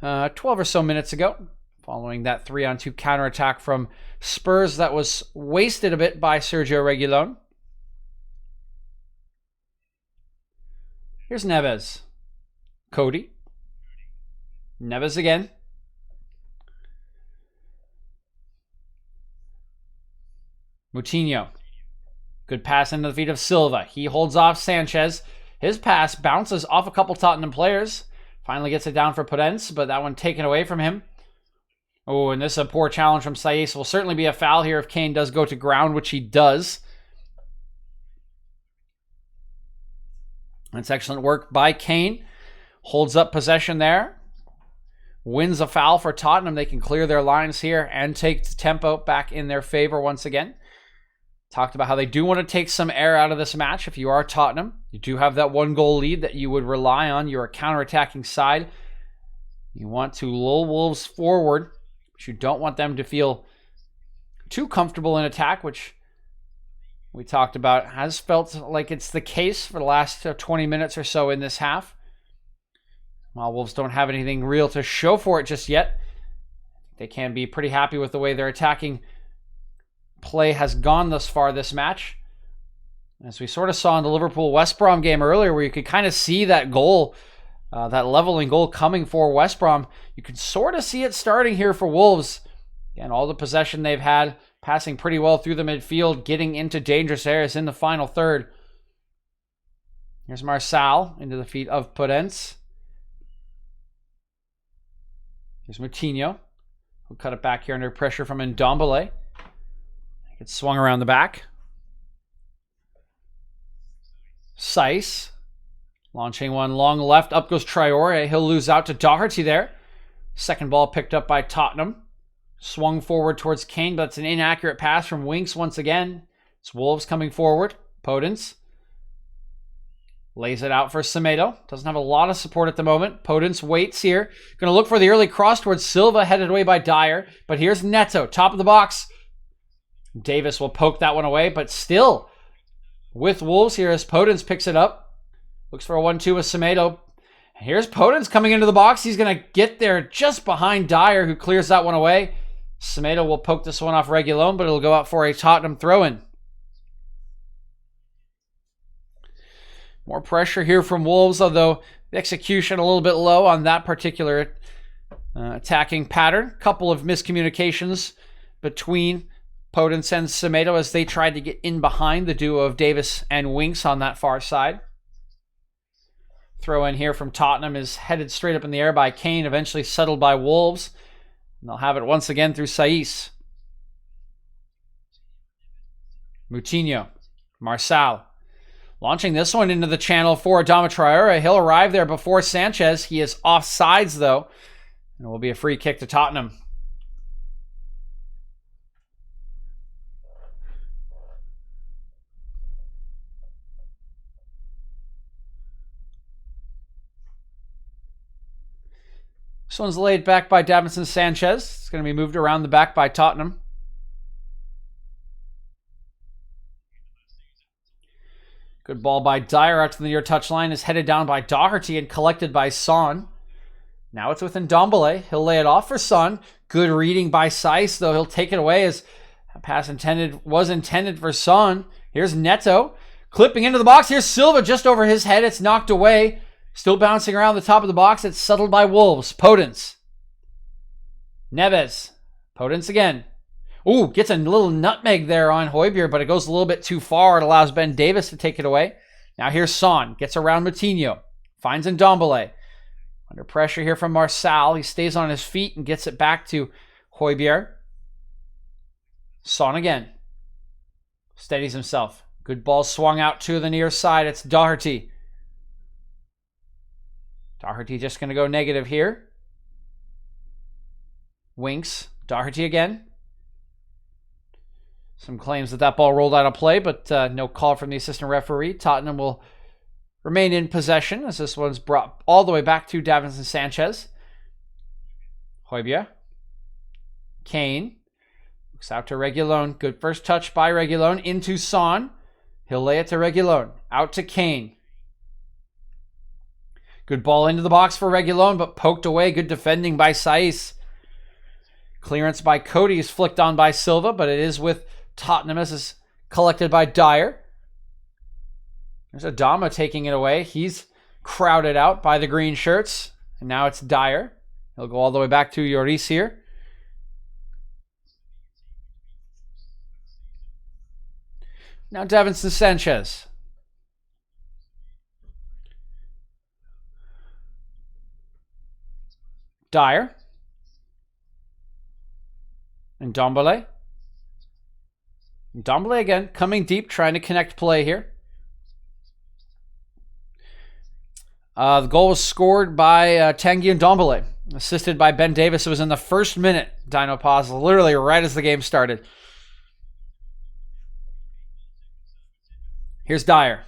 12 or so minutes ago, following that 3-on-2 counterattack from Spurs that was wasted a bit by Sergio Reguilón. Here's Neves. Cody. Neves again. Moutinho. Good pass into the feet of Silva. He holds off Sanchez. His pass bounces off a couple Tottenham players. Finally gets it down for Podence, but that one taken away from him. Oh, and this is a poor challenge from Saiz. Will certainly be a foul here if Kane does go to ground, which he does. That's excellent work by Kane. Holds up possession there. Wins a foul for Tottenham. They can clear their lines here and take the tempo back in their favor once again. Talked about how they do want to take some air out of this match. If you are Tottenham, you do have that 1-goal lead that you would rely on. You're a counterattacking side. You want to lull Wolves forward, but you don't want them to feel too comfortable in attack, which we talked about has felt like it's the case for the last 20 minutes or so in this half. While Wolves don't have anything real to show for it just yet, they can be pretty happy with the way their attacking play has gone thus far this match. As we sort of saw in the Liverpool-West Brom game earlier, where you could kind of see that goal, that leveling goal coming for West Brom. You can sort of see it starting here for Wolves. Again, all the possession they've had, passing pretty well through the midfield, getting into dangerous areas in the final third. Here's Marçal into the feet of Podence. Here's Moutinho, who'll cut it back here under pressure from Ndombele. Gets swung around the back. Saiz. Launching one long left. Up goes Traore. He'll lose out to Doherty there. Second ball picked up by Tottenham. Swung forward towards Kane, but it's an inaccurate pass from Winks once again. It's Wolves coming forward. Podence. Lays it out for Semedo. Doesn't have a lot of support at the moment. Podence waits here. Going to look for the early cross towards Silva, headed away by Dyer. But here's Neto, top of the box. Davis will poke that one away, but still with Wolves here as Podence picks it up. Looks for a 1-2 with Semedo. Here's Podence coming into the box. He's going to get there just behind Dyer, who clears that one away. Semedo will poke this one off Reguilón, but it'll go out for a Tottenham throw-in. More pressure here from Wolves, although the execution a little bit low on that particular attacking pattern. Couple of miscommunications between Podence and Semedo as they tried to get in behind the duo of Davis and Winks on that far side. Throw in here from Tottenham is headed straight up in the air by Kane, eventually settled by Wolves. And they'll have it once again through Saiss. Moutinho. Marçal. Launching this one into the channel for Adama Traore. He'll arrive there before Sanchez. He is offsides, though. And it will be a free kick to Tottenham. This one's laid back by Davinson Sanchez. It's going to be moved around the back by Tottenham. Good ball by Dyer out to the near touchline. Is headed down by Doherty and collected by Son. Now it's with Ndombele. He'll lay it off for Son. Good reading by Saiss, though. He'll take it away as a pass was intended for Son. Here's Neto. Clipping into the box. Here's Silva just over his head. It's knocked away. Still bouncing around the top of the box. It's settled by Wolves. Podence. Neves. Podence again. Ooh, gets a little nutmeg there on Højbjerg, but it goes a little bit too far. It allows Ben Davis to take it away. Now here's Son. Gets around Moutinho. Finds Ndombele. Under pressure here from Marçal. He stays on his feet and gets it back to Højbjerg. Son again. Steadies himself. Good ball swung out to the near side. It's Doherty. Doherty just going to go negative here. Winks. Doherty again. Some claims that ball rolled out of play, but no call from the assistant referee. Tottenham will remain in possession as this one's brought all the way back to Davinson Sanchez. Højbjerg. Kane. Looks out to Reguilón. Good first touch by Reguilón into Son. He'll lay it to Reguilón. Out to Kane. Good ball into the box for Reguilón, but poked away. Good defending by Saiss. Clearance by Cody is flicked on by Silva, but it is with Tottenham as is collected by Dyer. There's Adama taking it away. He's crowded out by the green shirts. And now it's Dyer. He'll go all the way back to Lloris here. Now Davinson Sanchez. Dyer. And Ndombele. Ndombele again, coming deep, trying to connect play here. The goal was scored by Tanguy Ndombele, assisted by Ben Davis. It was in the first minute, Dino Pause, literally right as the game started. Here's Dyer.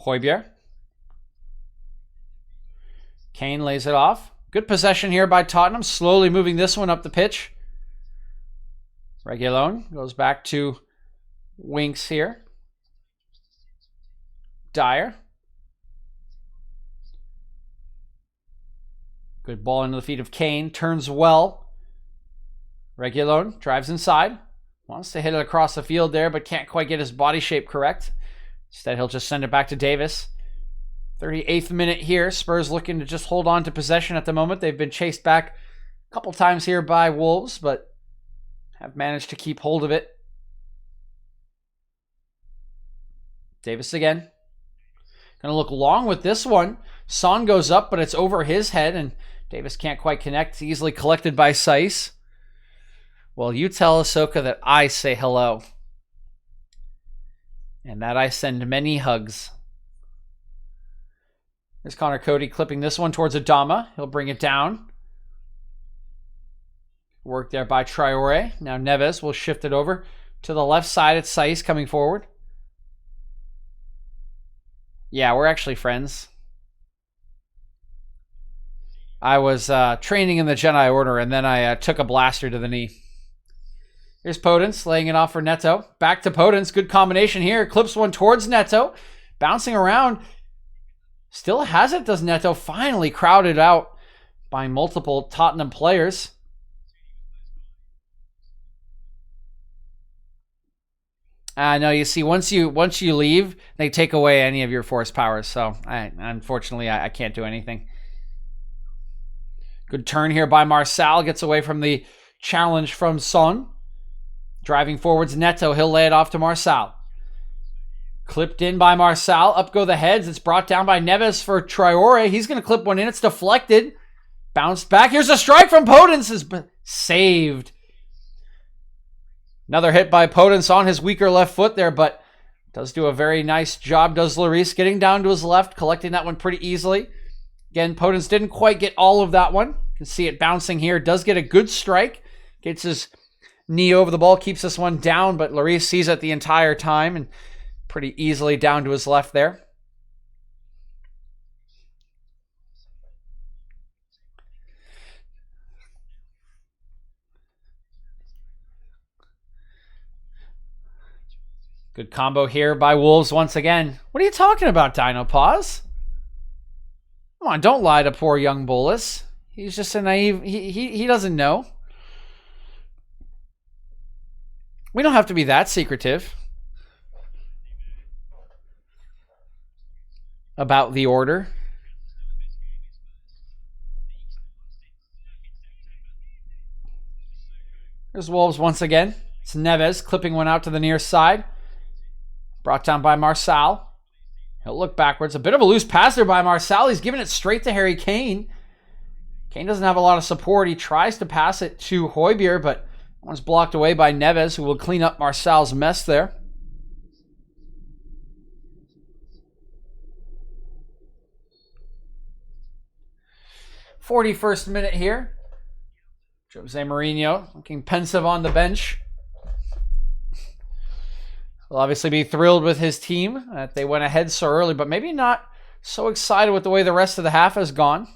Højbjerg. Kane lays it off. Good possession here by Tottenham, slowly moving this one up the pitch. Reguilón goes back to Winks here. Dyer. Good ball into the feet of Kane, turns well. Reguilón drives inside. Wants to hit it across the field there, but can't quite get his body shape correct. Instead, he'll just send it back to Davis. 38th minute here. Spurs looking to just hold on to possession at the moment. They've been chased back a couple times here by Wolves, but have managed to keep hold of it. Davis again. Going to look long with this one. Son goes up, but it's over his head, and Davis can't quite connect. It's easily collected by Saiss. Well, you tell Ahsoka that I say hello. And that I send many hugs. There's Connor Cody clipping this one towards Adama. He'll bring it down. Work there by Traore. Now Neves will shift it over to the left side. It's Saiss coming forward. Yeah, we're actually friends. I was training in the Jedi Order, and then I took a blaster to the knee. Here's Podence laying it off for Neto. Back to Podence. Good combination here. Clips one towards Neto. Bouncing around. Still has it, does Neto. Finally crowded out by multiple Tottenham players. No, you see, once you leave, they take away any of your force powers. So, unfortunately, I can't do anything. Good turn here by Marçal. Gets away from the challenge from Son. Driving forwards Neto. He'll lay it off to Marçal. Clipped in by Marçal. Up go the heads. It's brought down by Neves for Traore. He's going to clip one in. It's deflected. Bounced back. Here's a strike from Podence. Is saved. Another hit by Podence on his weaker left foot there, but does do a very nice job, does Lloris, getting down to his left, collecting that one pretty easily. Again, Podence didn't quite get all of that one. You can see it bouncing here. Does get a good strike. Gets his knee over the ball, keeps this one down, but Lloris sees it the entire time and pretty easily down to his left there. Good combo here by Wolves once again. What are you talking about, Dino Paws? Come on, don't lie to poor young Bolus. He's just a naive... He doesn't know. We don't have to be that secretive about the order. There's Wolves once again. It's Neves clipping one out to the near side. Brought down by Marçal. He'll look backwards. A bit of a loose pass there by Marçal. He's giving it straight to Harry Kane. Kane doesn't have a lot of support. He tries to pass it to Højbjerg, but one's blocked away by Neves, who will clean up Marçal's mess there. "41st minute here. Jose Mourinho looking pensive on the bench. He'll obviously be thrilled with his team that they went ahead so early, but maybe not so excited with the way the rest of the half has gone.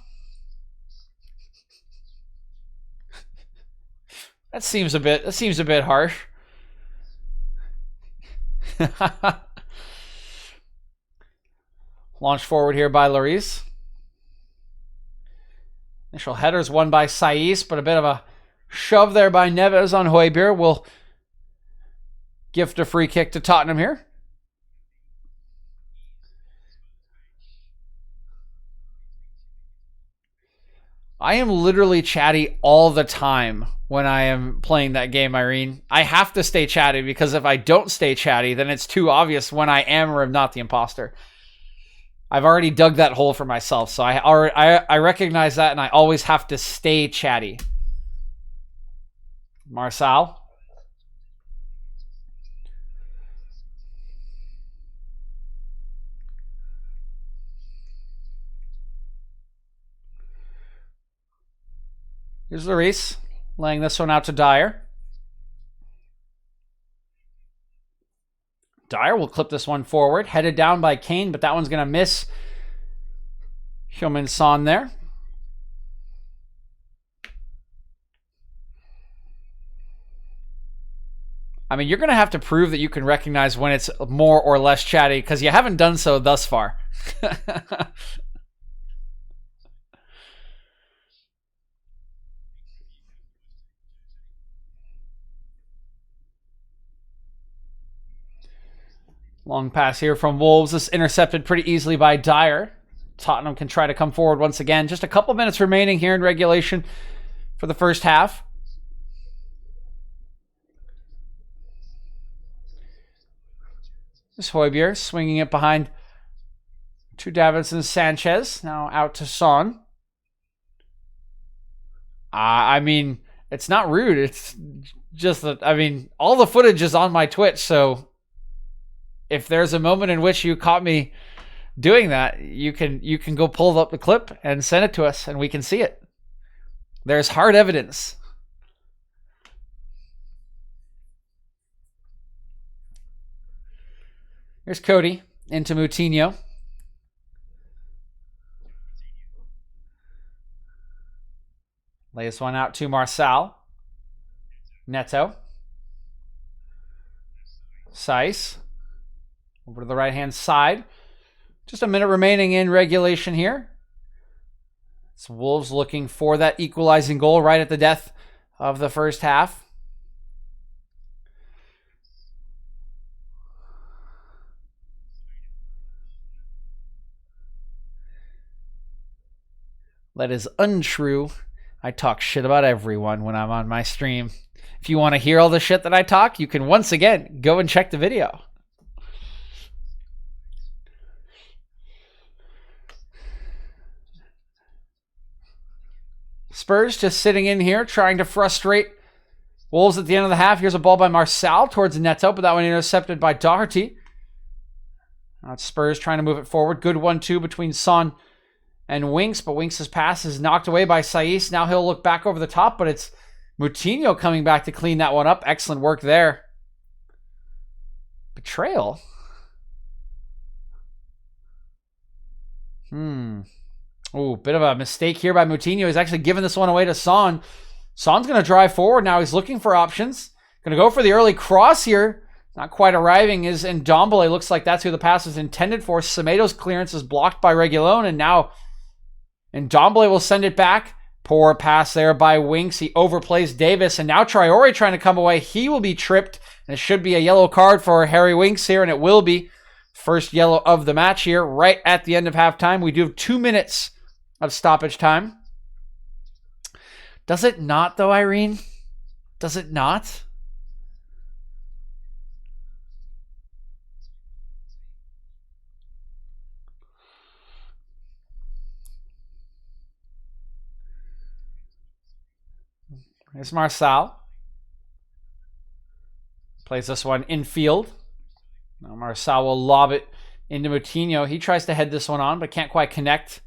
That seems a bit harsh. Launched forward here by Lloris. Initial header's won by Saiss, but a bit of a shove there by Neves on Højbjerg will gift a free kick to Tottenham here. I am literally chatty all the time when I am playing that game, Irene. I have to stay chatty because if I don't stay chatty, then it's too obvious when I am or am not the imposter. I've already dug that hole for myself, so I recognize that, and I always have to stay chatty. Marçal. Here's Lloris, laying this one out to Dyer. Dyer will clip this one forward, headed down by Kane, but that one's going to miss Heung-min Son there. I mean, you're going to have to prove that you can recognize when it's more or less chatty, because you haven't done so thus far. Long pass here from Wolves. This intercepted pretty easily by Dyer. Tottenham can try to come forward once again. Just a couple minutes remaining here in regulation for the first half. This Højbjerg swinging it behind to Davinson Sanchez. Now out to Son. I mean, it's not rude. It's just that, I mean, all the footage is on my Twitch, so if there's a moment in which you caught me doing that, you can go pull up the clip and send it to us and we can see it. There's hard evidence. Here's Cody into Moutinho. Lay this one out to Marçal. Neto. Saiss. Over to the right-hand side. Just a minute remaining in regulation here. It's Wolves looking for that equalizing goal right at the death of the first half. That is untrue. I talk shit about everyone when I'm on my stream. If you want to hear all the shit that I talk, you can once again go and check the video. Spurs just sitting in here, trying to frustrate Wolves at the end of the half. Here's a ball by Marçal towards Neto, but that one intercepted by Doherty. Now it's Spurs trying to move it forward. Good 1-2 between Son and Winks, but Winks' pass is knocked away by Saiss. Now he'll look back over the top, but it's Moutinho coming back to clean that one up. Excellent work there. Betrayal? Oh, bit of a mistake here by Moutinho. He's actually giving this one away to Son. Son's going to drive forward now. He's looking for options. Going to go for the early cross here. Not quite arriving is Ndombele. Looks like that's who the pass is intended for. Semedo's clearance is blocked by Reguilón, and now Ndombele will send it back. Poor pass there by Winks. He overplays Davis, and now Traoré trying to come away. He will be tripped, and it should be a yellow card for Harry Winks here, and it will be. First yellow of the match here, right at the end of halftime. We do have 2 minutes of stoppage time. Does it not, though, Irene? Does it not? Here's Marçal. Plays this one infield. Now Marçal will lob it into Moutinho. He tries to head this one on, but can't quite connect.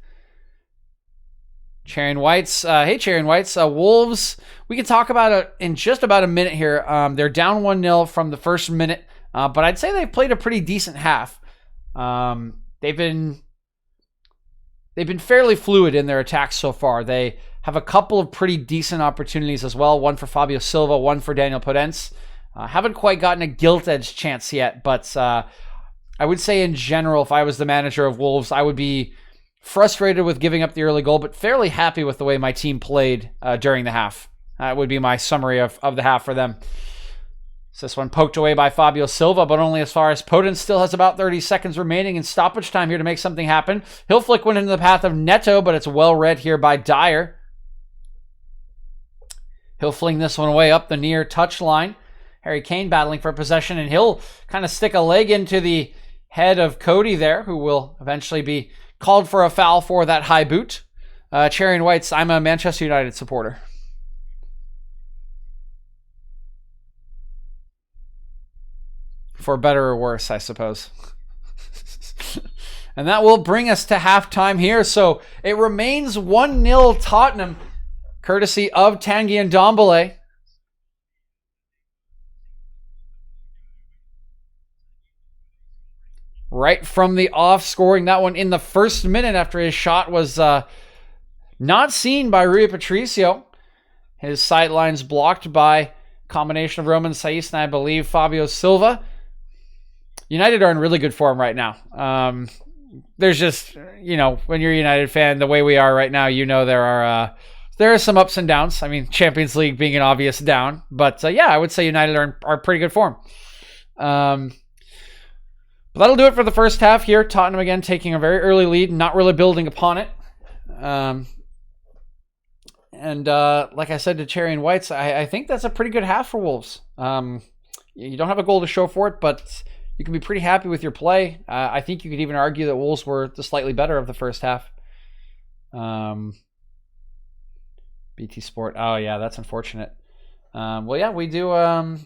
Charian Whites. Hey, Charian Whites. Wolves, we can talk about it in just about a minute here. They're down 1-0 from the first minute, but I'd say they've played a pretty decent half. They've been fairly fluid in their attacks so far. They have a couple of pretty decent opportunities as well. One for Fabio Silva, one for Daniel Podence. Haven't quite gotten a gilt-edged chance yet, but I would say in general, if I was the manager of Wolves, I would be frustrated with giving up the early goal, but fairly happy with the way my team played during the half. That would be my summary of the half for them. So this one poked away by Fabio Silva, but only as far as Podence still has about 30 seconds remaining in stoppage time here to make something happen. He'll flick one into the path of Neto, but it's well read here by Dyer. He'll fling this one away up the near touchline. Harry Kane battling for possession, and he'll kind of stick a leg into the head of Cody there, who will eventually be called for a foul for that high boot. Charian Whites, I'm a Manchester United supporter. For better or worse, I suppose. And that will bring us to halftime here. So it remains 1-0 Tottenham, courtesy of Tanguy Ndombele. Right from the off, scoring that one in the first minute after his shot was not seen by Rui Patricio. His sidelines blocked by a combination of Roman Saiss and I believe Fabio Silva. United are in really good form right now. There's just, when you're a United fan, the way we are right now, there are some ups and downs. I mean, Champions League being an obvious down. But I would say United are in pretty good form. But that'll do it for the first half here. Tottenham again taking a very early lead, not really building upon it. Like I said to Charian Whites, I think that's a pretty good half for Wolves. You don't have a goal to show for it, but you can be pretty happy with your play. I think you could even argue that Wolves were the slightly better of the first half. BT Sport. Oh, yeah, that's unfortunate. We do. I'm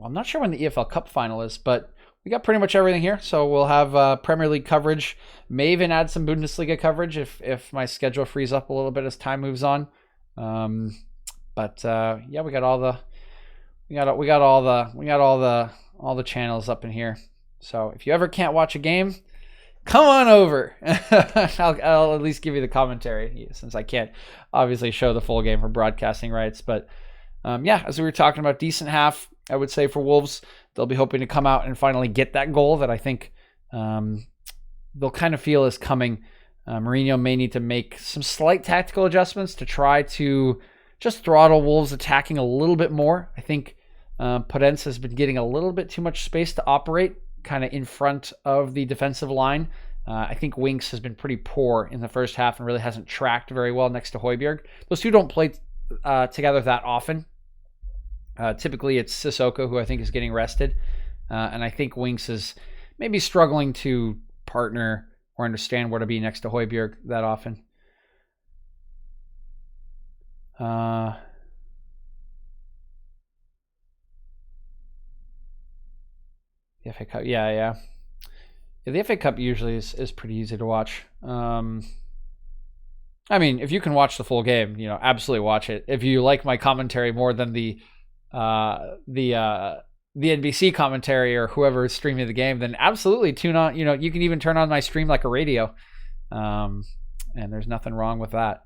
not sure when the EFL Cup final is, but we got pretty much everything here. So we'll have Premier League coverage. May even add some Bundesliga coverage if my schedule frees up a little bit as time moves on. We got all the channels up in here. So if you ever can't watch a game, come on over. I'll at least give you the commentary, since I can't obviously show the full game for broadcasting rights. But as we were talking about, decent half, I would say, for Wolves. They'll be hoping to come out and finally get that goal that I think they'll kind of feel is coming. Mourinho may need to make some slight tactical adjustments to try to just throttle Wolves attacking a little bit more. I think Podence has been getting a little bit too much space to operate kind of in front of the defensive line. I think Winks has been pretty poor in the first half and really hasn't tracked very well next to Højbjerg. Those two don't play together that often. Typically, it's Sissoko who I think is getting rested. And I think Winks is maybe struggling to partner or understand where to be next to Højbjerg that often. The FA Cup, yeah. The FA Cup usually is pretty easy to watch. I mean, if you can watch the full game, absolutely watch it. If you like my commentary more than the NBC commentary or whoever is streaming the game, then absolutely tune on. You can even turn on my stream like a radio, and there's nothing wrong with that.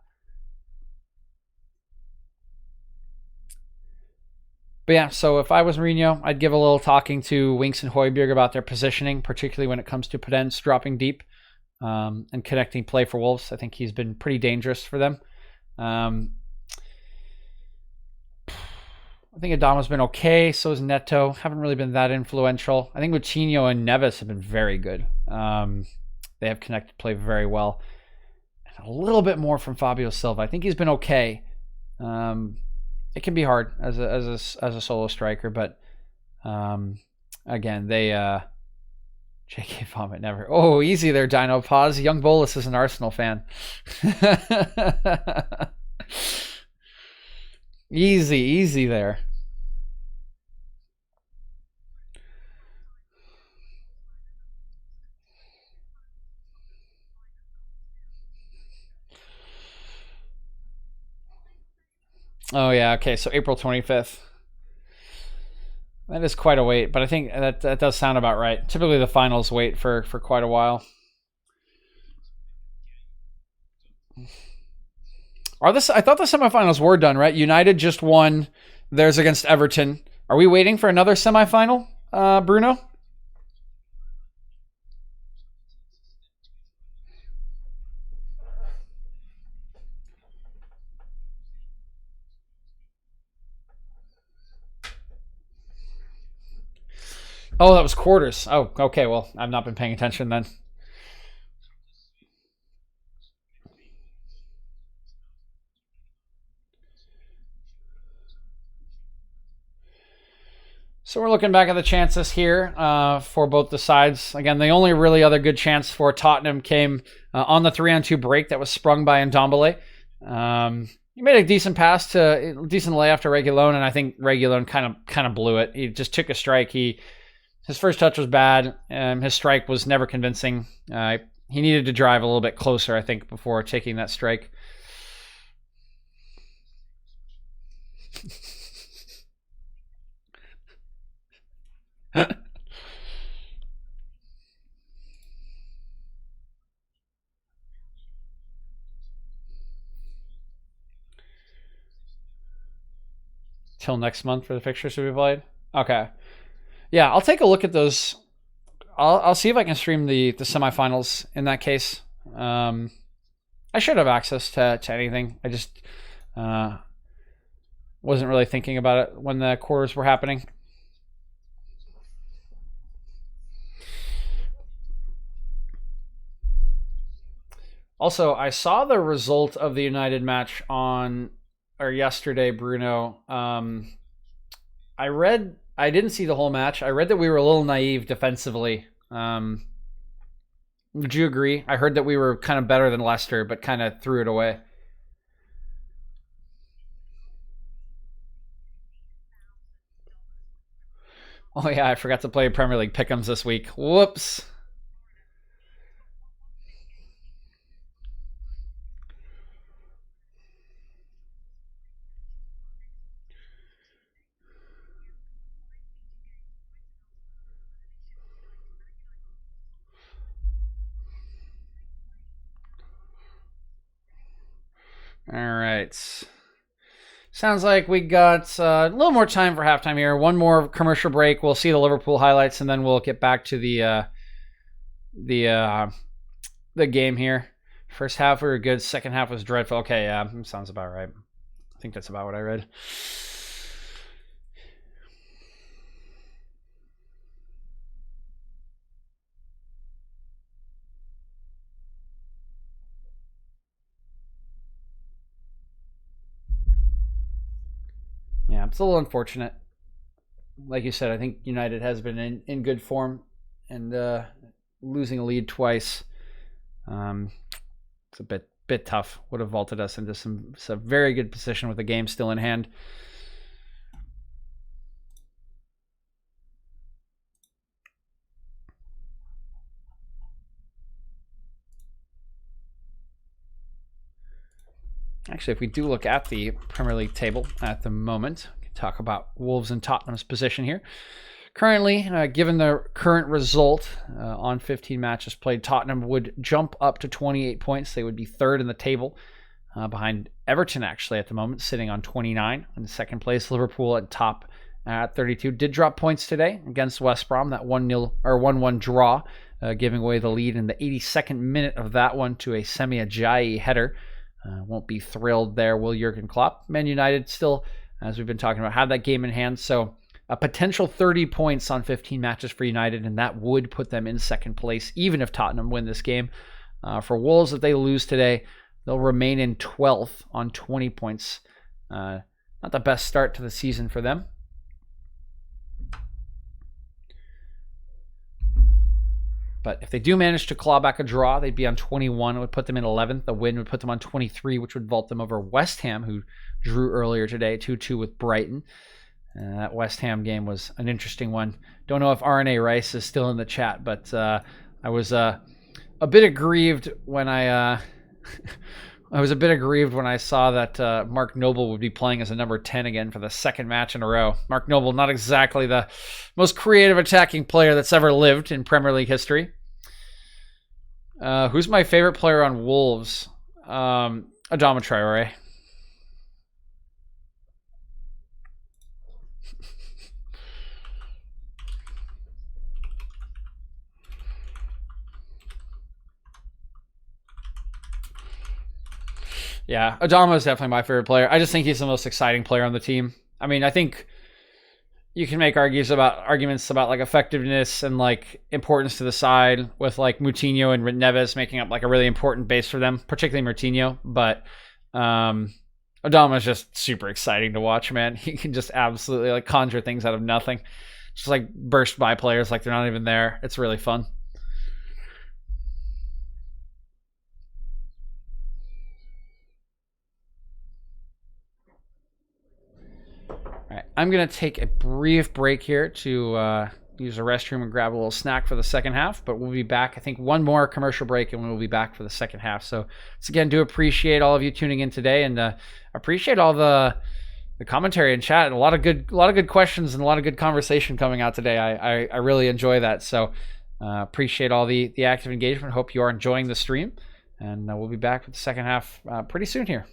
But yeah, so if I was Mourinho, I'd give a little talking to Winks and Højbjerg about their positioning, particularly when it comes to Podence dropping deep and connecting play for Wolves. I think he's been pretty dangerous for them. I think Adama's been okay. So has Neto. Haven't really been that influential. I think Coutinho and Neves have been very good. They have connected play very well. And a little bit more from Fabio Silva. I think he's been okay. It can be hard as a solo striker, but again, they JK Vomit never. Oh, easy there, Dino. Pause. Young Bolus is an Arsenal fan. Easy there. Oh yeah, okay. So April 25th. That is quite a wait, but I think that does sound about right. Typically, the finals wait for quite a while. I thought the semifinals were done, right? United just won theirs against Everton. Are we waiting for another semifinal, Bruno? Oh, that was quarters. Oh, okay. Well, I've not been paying attention then. So we're looking back at the chances here for both the sides. Again, the only really other good chance for Tottenham came on the 3-on-2 break that was sprung by Ndombele. He made a decent pass to decent layup to Reguilon, and I think Reguilon kind of blew it. He just took a strike. His first touch was bad. His strike was never convincing. He needed to drive a little bit closer, I think, before taking that strike. Till next month for the fixtures to be played. Okay. Yeah, I'll take a look at those. I'll see if I can stream the semifinals in that case. I should have access to anything. I just wasn't really thinking about it when the quarters were happening. Also, I saw the result of the United match yesterday, Bruno. I didn't see the whole match. I read that we were a little naive defensively. Would you agree? I heard that we were kind of better than Leicester, but kind of threw it away. Oh yeah, I forgot to play Premier League Pick'ems this week. Whoops. All right. Sounds like we got a little more time for halftime here. One more commercial break. We'll see the Liverpool highlights, and then we'll get back to the game here. First half we were good. Second half was dreadful. Okay, yeah, sounds about right. I think that's about what I read. It's a little unfortunate. Like you said, I think United has been in good form, and losing a lead twice, it's a bit tough. Would have vaulted us into some very good position with the game still in hand. Actually, if we do look at the Premier League table at the moment, we can talk about Wolves and Tottenham's position here. Currently, given the current result on 15 matches played, Tottenham would jump up to 28 points. They would be third in the table, behind Everton, actually, at the moment, sitting on 29. In second place, Liverpool at top at 32. Did drop points today against West Brom, that 1-0 or 1-1 draw, giving away the lead in the 82nd minute of that one to a Semi Ajayi header. Won't be thrilled there, will Jurgen Klopp. Man United still, as we've been talking about, have that game in hand. So a potential 30 points on 15 matches for United, and that would put them in second place, even if Tottenham win this game. For Wolves, if they lose today, they'll remain in 12th on 20 points. Not the best start to the season for them. But if they do manage to claw back a draw, they'd be on 21. It would put them in 11th. The win would put them on 23, which would vault them over West Ham, who drew earlier today, 2-2 with Brighton. That West Ham game was an interesting one. Don't know if RNA Rice is still in the chat, but I was a bit aggrieved when I saw that Mark Noble would be playing as a number 10 again for the second match in a row. Mark Noble, not exactly the most creative attacking player that's ever lived in Premier League history. Who's my favorite player on Wolves? Adama Traore. Yeah, Adama is definitely my favorite player. I just think he's the most exciting player on the team. I mean, I think you can make arguments about like effectiveness and like importance to the side with like Moutinho and Neves making up like a really important base for them, particularly Moutinho. But Adama is just super exciting to watch, man. He can just absolutely like conjure things out of nothing, just like burst by players like they're not even there. It's really fun. All right, I'm going to take a brief break here to use the restroom and grab a little snack for the second half, but we'll be back. I think one more commercial break and we'll be back for the second half. So once again, do appreciate all of you tuning in today, and appreciate all the commentary and chat. A lot of good questions and a lot of good conversation coming out today. I really enjoy that. So appreciate all the active engagement. Hope you are enjoying the stream, and we'll be back with the second half pretty soon here.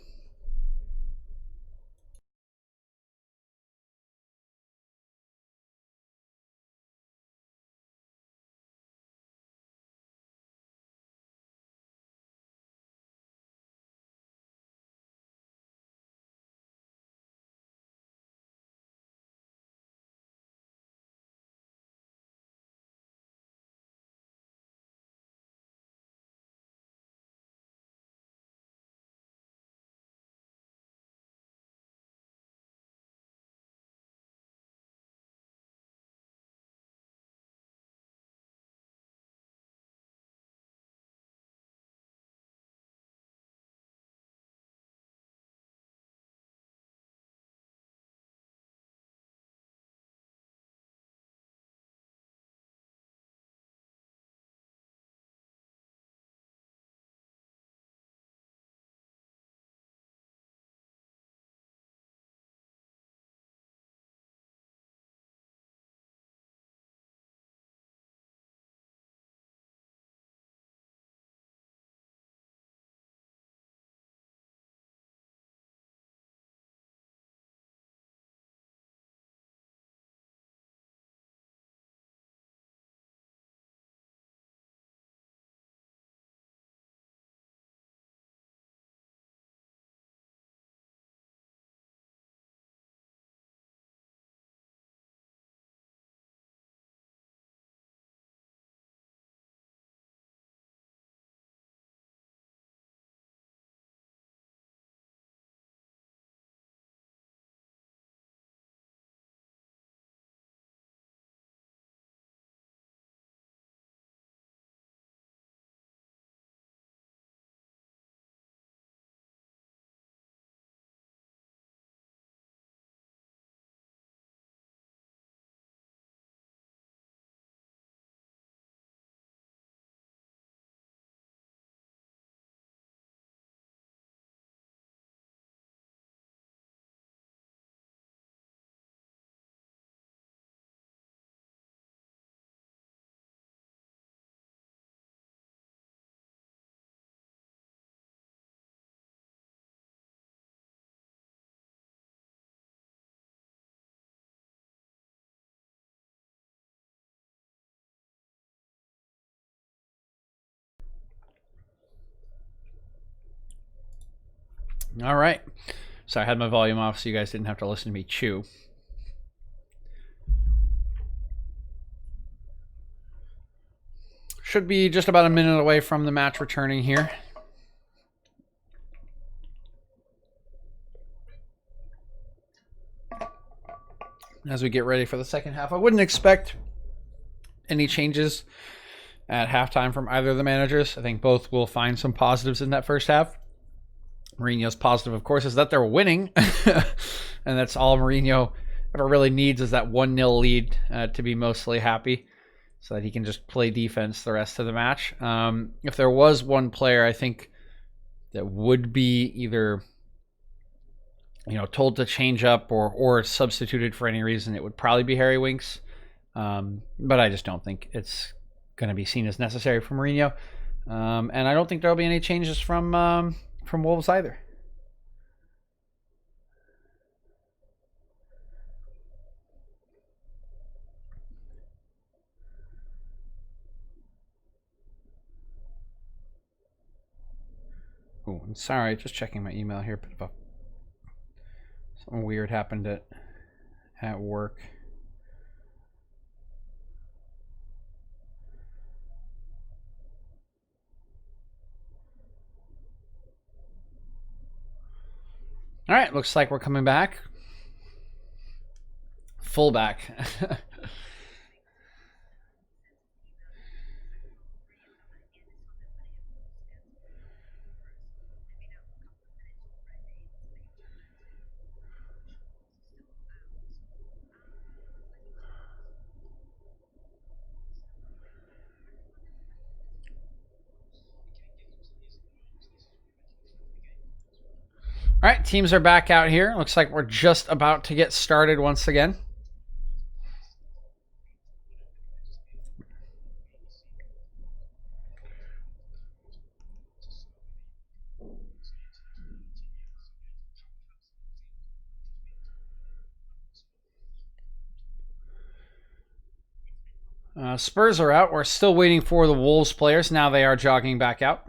All right. So I had my volume off so you guys didn't have to listen to me chew. Should be just about a minute away from the match returning here. As we get ready for the second half, I wouldn't expect any changes at halftime from either of the managers. I think both will find some positives in that first half. Mourinho's positive, of course, is that they're winning. And that's all Mourinho ever really needs, is that 1-0 lead to be mostly happy, so that he can just play defense the rest of the match. If there was one player, I think, that would be either told to change up or substituted for any reason, it would probably be Harry Winks. But I just don't think it's going to be seen as necessary for Mourinho. And I don't think there'll be any changes from Wolves either. Oh, I'm sorry, just checking my email here. Something weird happened at work. All right, looks like we're coming back. Fullback. All right, teams are back out here. Looks like we're just about to get started once again. Spurs are out. We're still waiting for the Wolves players. Now they are jogging back out.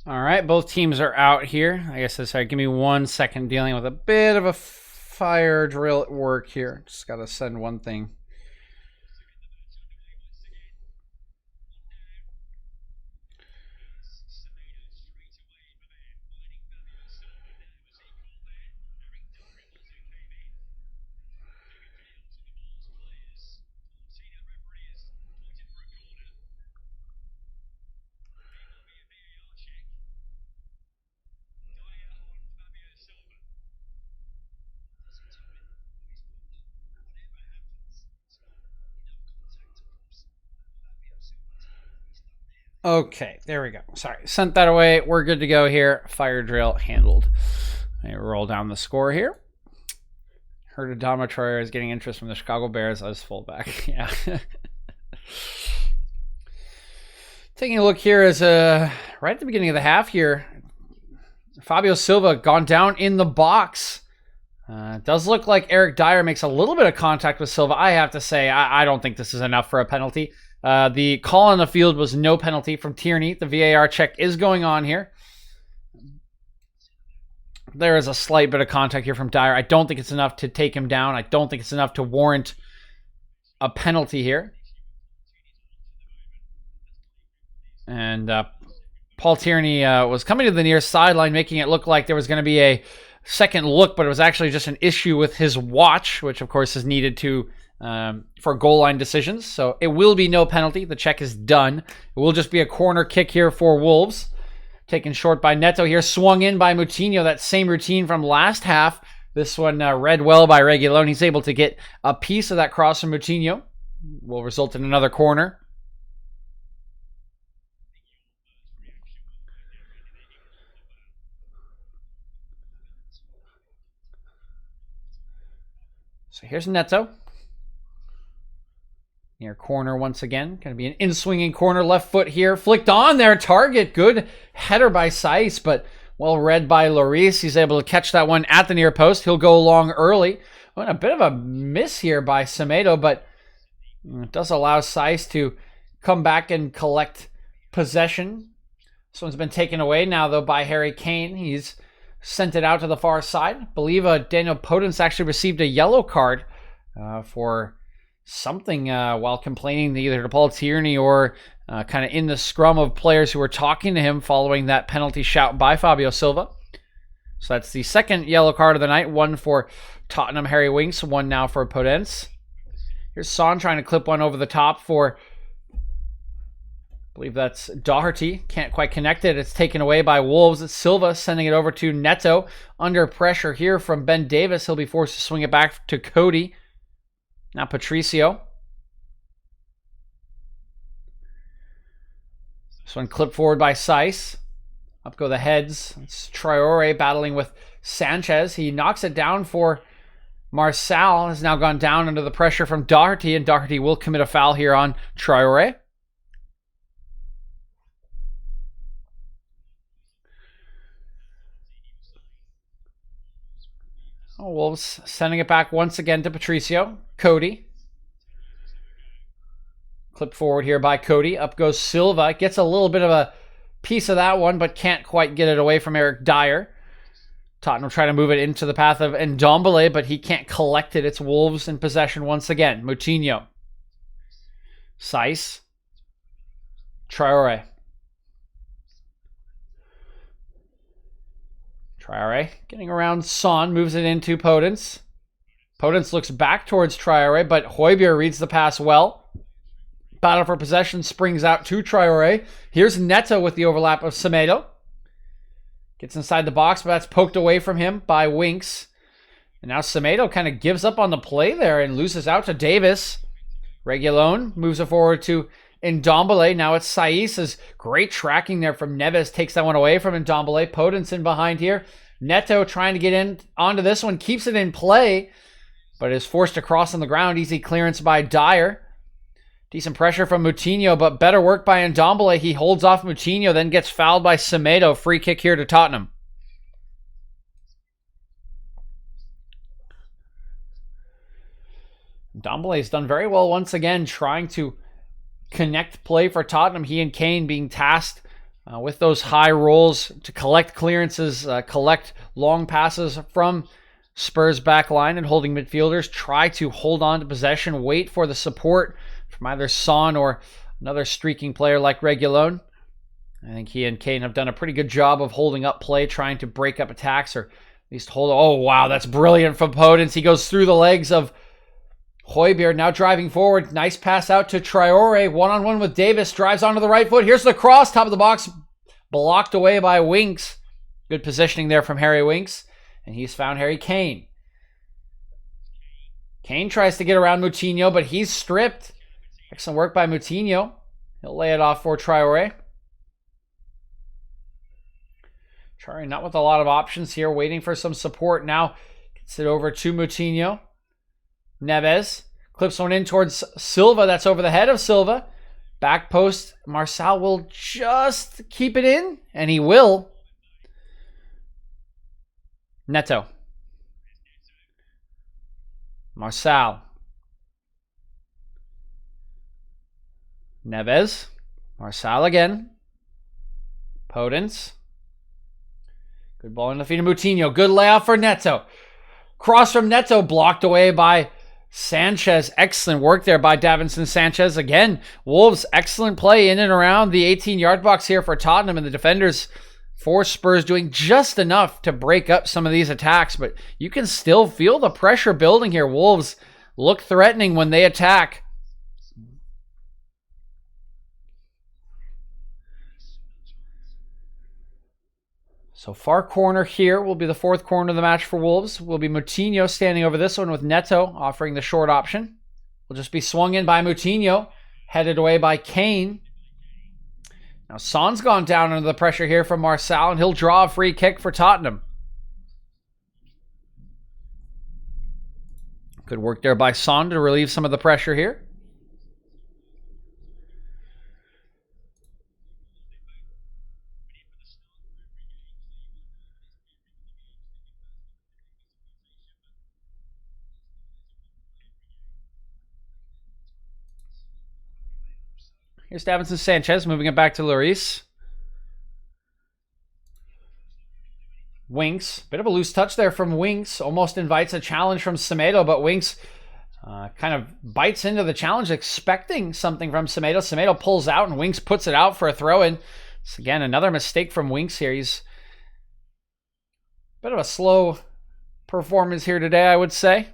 All right, both teams are out here. I guess sorry, give me 1 second, dealing with a bit of a fire drill at work here. Just got to send one thing. Okay, there we go. Sorry, sent that away. We're good to go here. Fire drill handled. Let me roll down the score here. Heard Adama Traore is getting interest from the Chicago Bears as fullback. Yeah. Taking a look here as right at the beginning of the half here, Fabio Silva gone down in the box. Does look like Eric Dyer makes a little bit of contact with Silva. I have to say, I don't think this is enough for a penalty. The call on the field was no penalty from Tierney. The VAR check is going on here. There is a slight bit of contact here from Dyer. I don't think it's enough to take him down. I don't think it's enough to warrant a penalty here. And Paul Tierney was coming to the near sideline, making it look like there was going to be a second look, but it was actually just an issue with his watch, which of course is needed to for goal line decisions. So it will be no penalty. The check is done. It will just be a corner kick here for Wolves. taken short by Neto here. Swung in by Moutinho. That same routine from last half. This one read well by Reguilón. He's able to get a piece of that cross from Moutinho. Will result in another corner. So here's Neto. Near corner once again. Going to be an in-swinging corner. Left foot here. Flicked on there. Target. Good header by Saiz, but well read by Lloris. He's able to catch that one at the near post. He'll go long early. Well, a bit of a miss here by Semedo, but it does allow Saiz to come back and collect possession. This one's been taken away now, though, by Harry Kane. He's sent it out to the far side. I believe Daniel Podence actually received a yellow card for something while complaining either to Paul Tierney or kind of in the scrum of players who were talking to him following that penalty shout by Fabio Silva. So that's the second yellow card of the night. One for Tottenham, Harry Winks. One now for Podence. Here's Son trying to clip one over the top for, I believe that's Doherty. Can't quite connect it. It's taken away by Wolves. It's Silva sending it over to Neto. Under pressure here from Ben Davis. He'll be forced to swing it back to Cody. Now Patricio. This one clipped forward by Saiz. Up go the heads. It's Traore battling with Sanchez. He knocks it down for Marçal. Has now gone down under the pressure from Doherty, and Doherty will commit a foul here on Traore. Oh, Wolves sending it back once again to Patricio. Cody. Clipped forward here by Cody. Up goes Silva. Gets a little bit of a piece of that one, but can't quite get it away from Eric Dyer. Tottenham trying to move it into the path of Ndombele, but he can't collect it. It's Wolves in possession once again. Moutinho. Saiz. Traore. Traore getting around Son, moves it into Podence. Podence looks back towards Traore, but Højbjerg reads the pass well. Battle for possession springs out to Traore. Here's Neto with the overlap of Semedo. Gets inside the box, but that's poked away from him by Winks. And now Semedo kind of gives up on the play there and loses out to Davis. Reguilón moves it forward to Ndombele. Now it's Saiz. Great tracking there from Neves. Takes that one away from Ndombele. Podence in behind here. Neto trying to get in onto this one. Keeps it in play, but is forced to cross on the ground. Easy clearance by Dyer. Decent pressure from Moutinho, but better work by Ndombele. He holds off Moutinho, then gets fouled by Semedo. Free kick here to Tottenham. Ndombele's done very well once again, trying to connect play for Tottenham. He and Kane being tasked with those high rolls to collect clearances, collect long passes from Spurs back line, and holding midfielders try to hold on to possession, wait for the support from either Son or another streaking player like Reguilón. I think he and Kane have done a pretty good job of holding up play, trying to break up attacks, or at least hold. Oh, wow, that's brilliant from Podence. He goes through the legs of Højbjerg, now driving forward. Nice pass out to Traore. One-on-one with Davis. Drives onto the right foot. Here's the cross. Top of the box. Blocked away by Winks. Good positioning there from Harry Winks. And he's found Harry Kane. Kane tries to get around Moutinho, but he's stripped. Excellent work by Moutinho. He'll lay it off for Traore. Traore not with a lot of options here. Waiting for some support now. Gets it over to Moutinho. Neves clips one in towards Silva. That's over the head of Silva. Back post. Marçal will just keep it in, and he will. Neto. Marçal. Neves. Marçal again. Podence. Good ball in the feet of Moutinho. Good layoff for Neto. Cross from Neto blocked away by Sanchez. Excellent work there by Davinson Sanchez. Again, Wolves, excellent play in and around the 18-yard box here for Tottenham, and the defenders for Spurs doing just enough to break up some of these attacks, but you can still feel the pressure building here. Wolves look threatening when they attack. So far corner here will be the fourth corner of the match for Wolves. Will be Moutinho standing over this one with Neto offering the short option. Will just be swung in by Moutinho, headed away by Kane. Now Son's gone down under the pressure here from Marçal, and he'll draw a free kick for Tottenham. Good work there by Son to relieve some of the pressure here. Here's Davinson Sanchez moving it back to Lloris. Winks. Bit of a loose touch there from Winks. Almost invites a challenge from Semedo, but Winks kind of bites into the challenge, expecting something from Semedo. Semedo pulls out, and Winks puts it out for a throw-in. So again, another mistake from Winks here. He's a bit of a slow performance here today, I would say.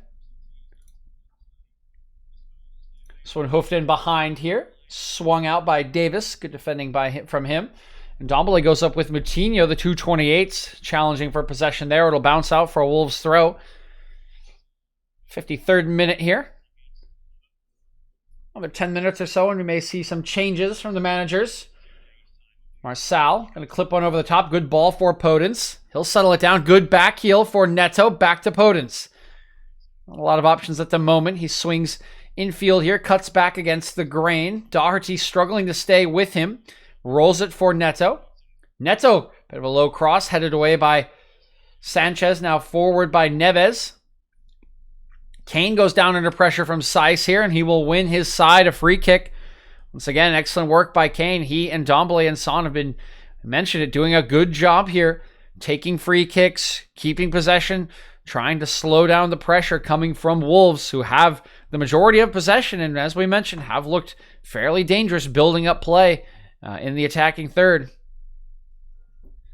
This one hoofed in behind here. Swung out by Davis. Good defending from him. And Ndombele goes up with Moutinho, the 228s, challenging for possession there. It'll bounce out for a Wolves throw. 53rd minute here. Another 10 minutes or so, and we may see some changes from the managers. Marçal going to clip one over the top. Good ball for Podence. He'll settle it down. Good back heel for Neto. Back to Podence. A lot of options at the moment. He swings infield here, cuts back against the grain. Doherty struggling to stay with him. Rolls it for Neto. Neto, bit of a low cross, headed away by Sanchez. Now forward by Neves. Kane goes down under pressure from Saiss here, and he will win his side a free kick. Once again, excellent work by Kane. He and Ndombele and Son have been, I mentioned it, doing a good job here. Taking free kicks, keeping possession, trying to slow down the pressure coming from Wolves, who have the majority of possession, and as we mentioned, have looked fairly dangerous building up play in the attacking third.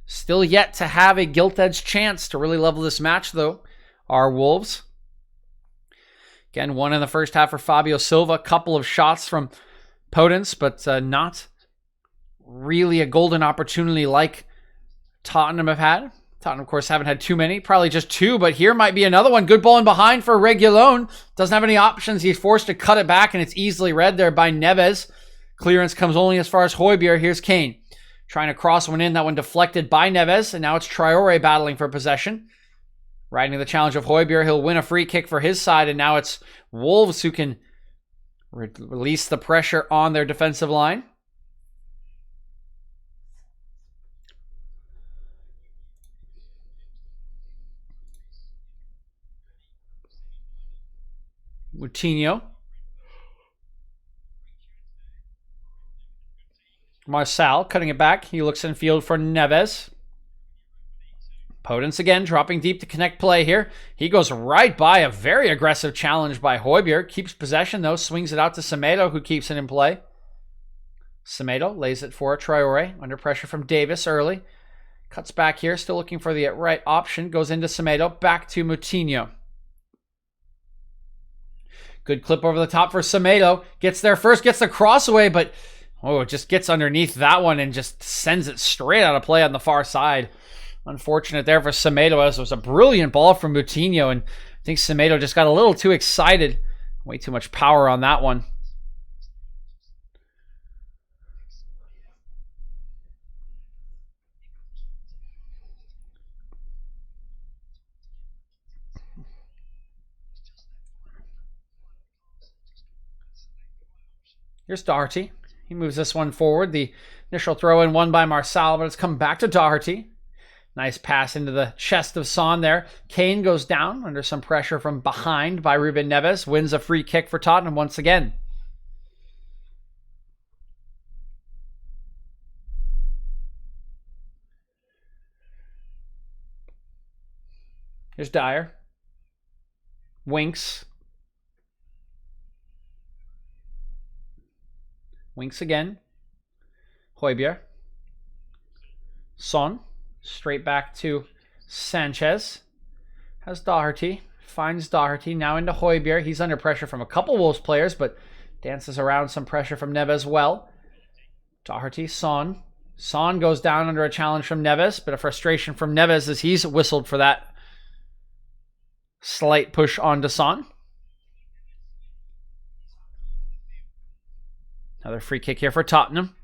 Still yet to have a gilt-edged chance to really level this match, though, are Wolves. Again, one in the first half for Fabio Silva. A couple of shots from Podence, but not really a golden opportunity like Tottenham have had. Tottenham, of course, haven't had too many. Probably just two, but here might be another one. Good ball in behind for Reguilón. Doesn't have any options. He's forced to cut it back, and it's easily read there by Neves. Clearance comes only as far as Højbjerg. Here's Kane. Trying to cross one in. That one deflected by Neves, and now it's Traoré battling for possession. Riding the challenge of Højbjerg. He'll win a free kick for his side, and now it's Wolves who can release the pressure on their defensive line. Moutinho. Marçal cutting it back. He looks in field for Neves. Podence again, dropping deep to connect play here. He goes right by a very aggressive challenge by Højbjerg. Keeps possession though, swings it out to Semedo, who keeps it in play. Semedo lays it for Traoré, under pressure from Davis early. Cuts back here, still looking for the right option. Goes into Semedo, back to Moutinho. Good clip over the top for Semedo. Gets there first, gets the cross away, but it just gets underneath that one and just sends it straight out of play on the far side. Unfortunate there for Semedo, as it was a brilliant ball from Moutinho, and I think Semedo just got a little too excited. Way too much power on that one. Here's Doherty. He moves this one forward. The initial throw in won by Marçal, but it's come back to Doherty. Nice pass into the chest of Son there. Kane goes down under some pressure from behind by Ruben Neves. Wins a free kick for Tottenham once again. Here's Dyer. Winks. Winks again. Højbjerg. Son. Straight back to Sanchez. Has Doherty. Finds Doherty. Now into Højbjerg. He's under pressure from a couple Wolves players, but dances around some pressure from Neves well. Doherty. Son. Son goes down under a challenge from Neves. Bit of frustration from Neves as he's whistled for that slight push onto Son. Another free kick here for Tottenham.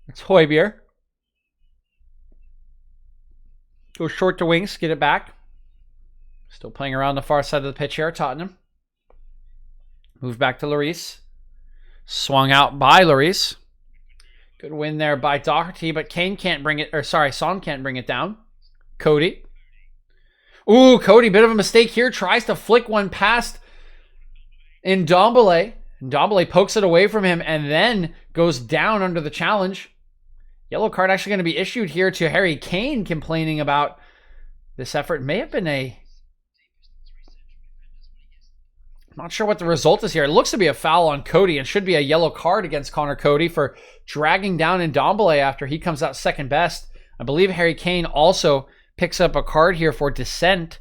It's Højbjerg. Goes short to Winks, get it back. Still playing around the far side of the pitch here, Tottenham. Move back to Lloris. Swung out by Lloris. Good win there by Doherty, but Kane can't bring it, or sorry, Son can't bring it down. Cody. Ooh, Cody, bit of a mistake here. Tries to flick one past Ndombele. Ndombele pokes it away from him and then goes down under the challenge. Yellow card actually going to be issued here to Harry Kane, complaining about this effort. May have been I'm not sure what the result is here. It looks to be a foul on Cody and should be a yellow card against Connor Cody for dragging down Ndombele after he comes out second best. I believe Harry Kane also picks up a card here for dissent.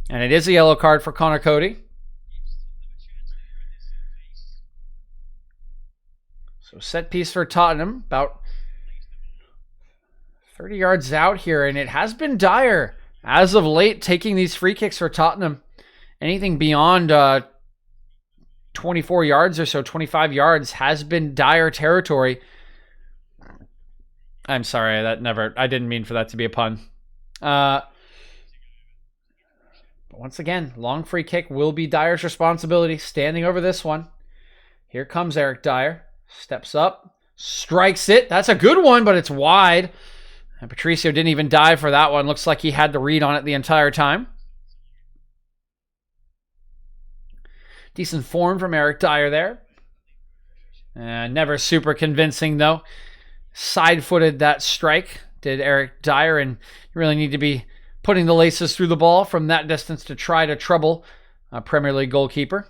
And it is a yellow card for Connor Cody. So set piece for Tottenham, about 30 yards out here, and it has been Dyer as of late taking these free kicks for Tottenham. Anything beyond 24 yards or so, 25 yards, has been Dyer territory. I'm sorry, I didn't mean for that to be a pun. But once again, long free kick will be Dyer's responsibility, standing over this one. Here comes Eric Dyer. Steps up, strikes it. That's a good one, but it's wide. And Patricio didn't even dive for that one. Looks like he had the read on it the entire time. Decent form from Eric Dyer there. Never super convincing, though. Side-footed that strike, did Eric Dyer, and you really need to be putting the laces through the ball from that distance to try to trouble a Premier League goalkeeper.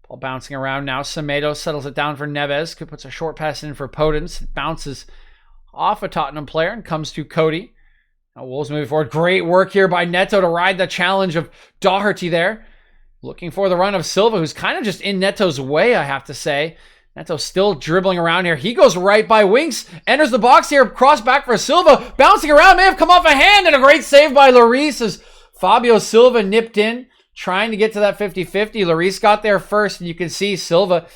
Ball bouncing around now. Semedo settles it down for Neves. Puts a short pass in for Podence. It bounces off a Tottenham player and comes to Cody. Now Wolves moving forward. Great work here by Neto to ride the challenge of Doherty there. Looking for the run of Silva, who's kind of just in Neto's way, I have to say. Neto still dribbling around here. He goes right by Winks. Enters the box here. Cross back for Silva. Bouncing around. May have come off a hand. And a great save by Lloris as Fabio Silva nipped in. Trying to get to that 50-50. Lloris got there first, and you can see Silva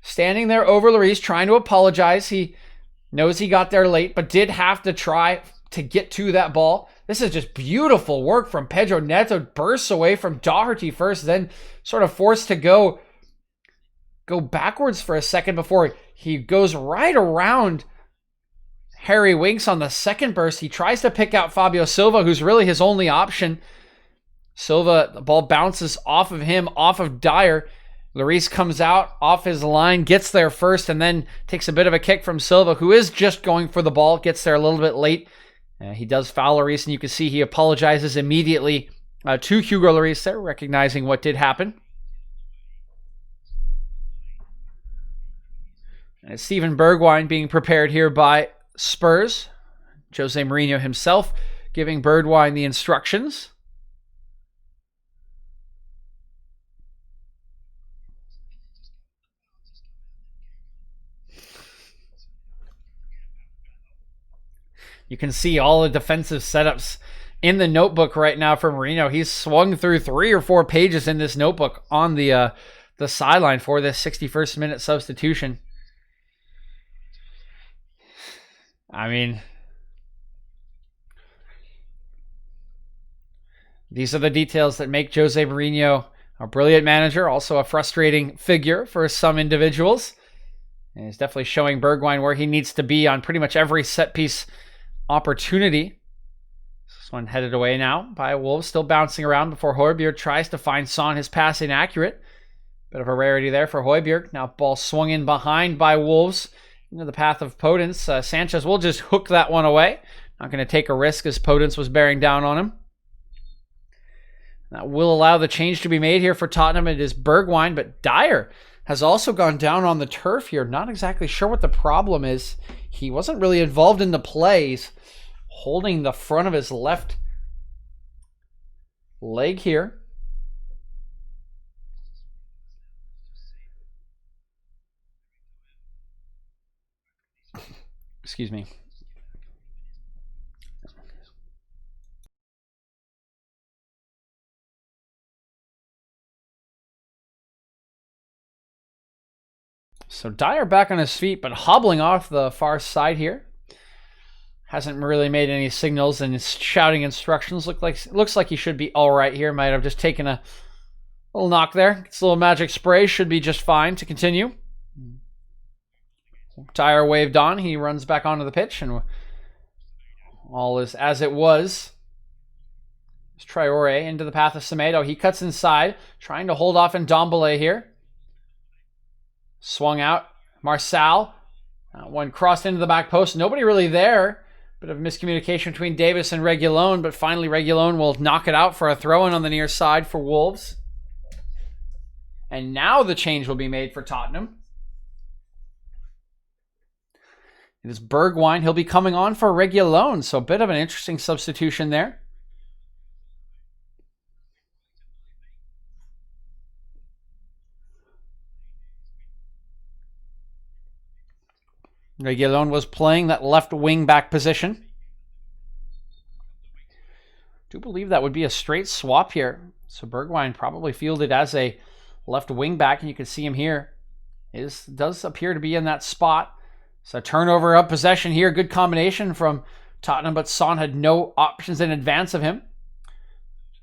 standing there over Lloris, trying to apologize. He knows he got there late, but did have to try to get to that ball. This is just beautiful work from Pedro Neto. Bursts away from Doherty first, then sort of forced to go backwards for a second before he goes right around Harry Winks on the second burst. He tries to pick out Fabio Silva, who's really his only option. Silva, the ball bounces off of him, off of Dyer. Lloris comes out off his line, gets there first, and then takes a bit of a kick from Silva, who is just going for the ball, gets there a little bit late. He does foul Lloris, and you can see he apologizes immediately to Hugo Lloris there, recognizing what did happen. And it's Steven Bergwijn being prepared here by Spurs. Jose Mourinho himself giving Bergwijn the instructions. You can see all the defensive setups in the notebook right now for Mourinho. He's swung through 3 or 4 pages in this notebook on the sideline for this 61st minute substitution. I mean, these are the details that make Jose Mourinho a brilliant manager, also a frustrating figure for some individuals. And he's definitely showing Bergwijn where he needs to be on pretty much every set piece opportunity. This one headed away now by Wolves, still bouncing around before Højbjerg tries to find Son. His pass inaccurate. Bit of a rarity there for Højbjerg. Now ball swung in behind by Wolves into the path of Podence. Sanchez will just hook that one away. Not going to take a risk as Podence was bearing down on him. That will allow the change to be made here for Tottenham. It is Bergwijn, but Dyer has also gone down on the turf here. Not exactly sure what the problem is. He wasn't really involved in the plays. Holding the front of his left leg here. Excuse me. So Dyer back on his feet, but hobbling off the far side here. Hasn't really made any signals and is shouting instructions. Looks like he should be all right here. Might have just taken a little knock there. It's a little magic spray. Should be just fine to continue. Dyer waved on. He runs back onto the pitch, and all is as it was. It's Traore into the path of Semedo. He cuts inside, trying to hold off Ndombele here. Swung out. Marçal. One crossed into the back post. Nobody really there. Bit of miscommunication between Davis and Reguilón, but finally Reguilón will knock it out for a throw-in on the near side for Wolves. And now the change will be made for Tottenham. It is Bergwijn. He'll be coming on for Reguilón, so a bit of an interesting substitution there. Reguilón was playing that left wing back position. Do believe that would be a straight swap here. So Bergwijn probably fielded as a left wing back, and you can see him here. Does appear to be in that spot. So turnover of possession here. Good combination from Tottenham, but Son had no options in advance of him.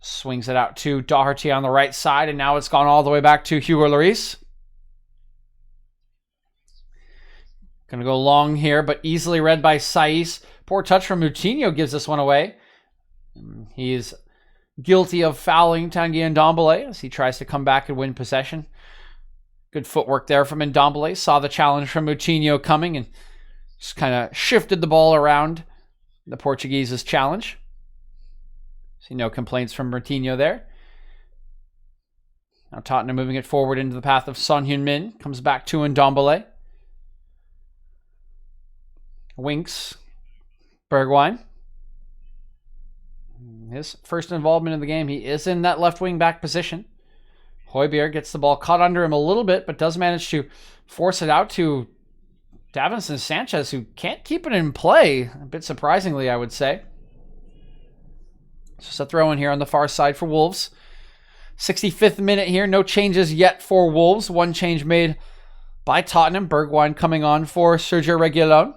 Swings it out to Doherty on the right side, and now it's gone all the way back to Hugo Lloris. Going to go long here, but easily read by Saiz. Poor touch from Moutinho gives this one away. He's guilty of fouling Tanguy Ndombele as he tries to come back and win possession. Good footwork there from Ndombele. Saw the challenge from Moutinho coming and just kind of shifted the ball around the Portuguese's challenge. See no complaints from Moutinho there. Now Tottenham moving it forward into the path of Son Heung-min. Comes back to Ndombele. Winks. Bergwijn. His first involvement in the game. He is in that left wing back position. Højbjerg gets the ball caught under him a little bit, but does manage to force it out to Davinson Sanchez, who can't keep it in play. A bit surprisingly, I would say. Just a throw in here on the far side for Wolves. 65th minute here. No changes yet for Wolves. One change made by Tottenham. Bergwijn coming on for Sergio Reguilón.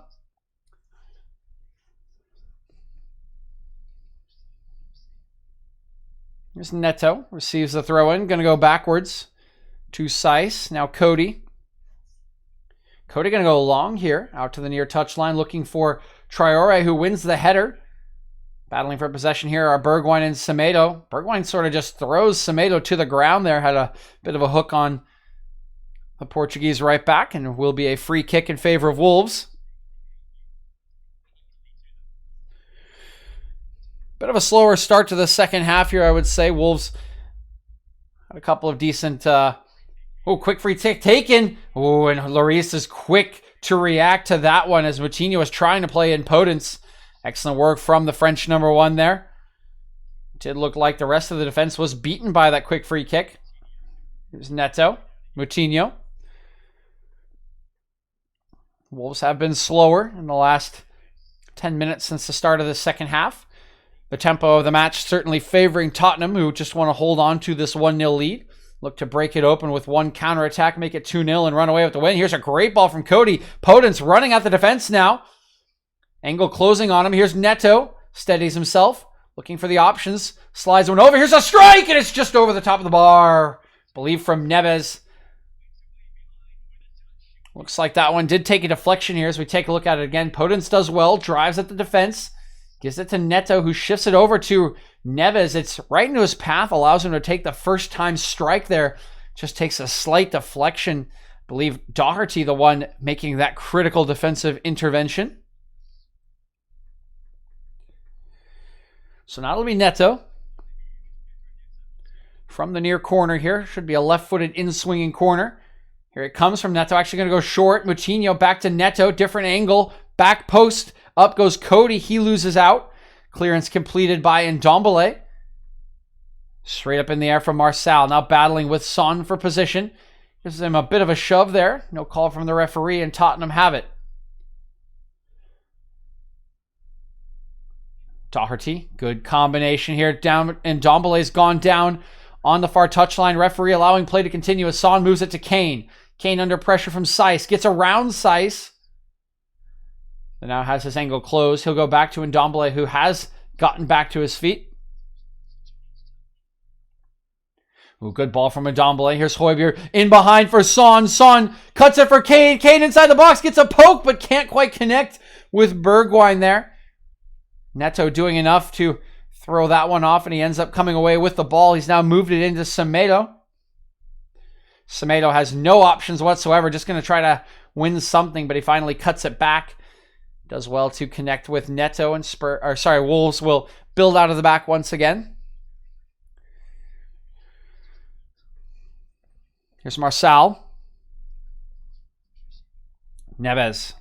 Here's Neto. Receives the throw-in. Going to go backwards to Saiz. Now Cody. Cody going to go long here. Out to the near touchline. Looking for Traore, who wins the header. Battling for possession here are Bergwijn and Semedo. Bergwijn sort of just throws Semedo to the ground there. Had a bit of a hook on the Portuguese right back. And will be a free kick in favor of Wolves. Bit of a slower start to the second half here, I would say. Wolves had a couple of decent... quick free kick taken. Oh, and Lloris is quick to react to that one as Moutinho was trying to play in Podence. Excellent work from the French number one there. Did look like the rest of the defense was beaten by that quick free kick. Here's Neto. Moutinho. Wolves have been slower in the last 10 minutes since the start of the second half. The tempo of the match certainly favoring Tottenham, who just want to hold on to this 1-0 lead. Look to break it open with one counterattack, make it 2-0, and run away with the win. Here's a great ball from Cody. Podence running at the defense now. Angle closing on him. Here's Neto. Steadies himself. Looking for the options. Slides one over. Here's a strike, and it's just over the top of the bar. I believe from Neves. Looks like that one did take a deflection here as we take a look at it again. Podence does well. Drives at the defense. Gives it to Neto, who shifts it over to Neves. It's right into his path, allows him to take the first time strike there. Just takes a slight deflection. I believe Doherty, the one making that critical defensive intervention. So now it'll be Neto. From the near corner here. Should be a left-footed in-swinging corner. Here it comes from Neto. Actually going to go short. Moutinho back to Neto. Different angle. Back post. Up goes Cody. He loses out. Clearance completed by Ndombele. Straight up in the air from Marçal. Now battling with Son for position. Gives him a bit of a shove there. No call from the referee, and Tottenham have it. Doherty, good combination here. Down, and Ndombele's gone down on the far touchline. Referee allowing play to continue as Son moves it to Kane. Kane under pressure from Seiss. Gets around Seiss. And now has his angle closed. He'll go back to Ndombele, who has gotten back to his feet. Ooh, good ball from Ndombele. Here's Højbjerg in behind for Son. Son cuts it for Kane. Kane inside the box. Gets a poke, but can't quite connect with Bergwijn there. Neto doing enough to throw that one off, and he ends up coming away with the ball. He's now moved it into Semedo. Semedo has no options whatsoever. Just going to try to win something, but he finally cuts it back. Does well to connect with Neto, and Wolves will build out of the back once again. Here's Marçal. Neves.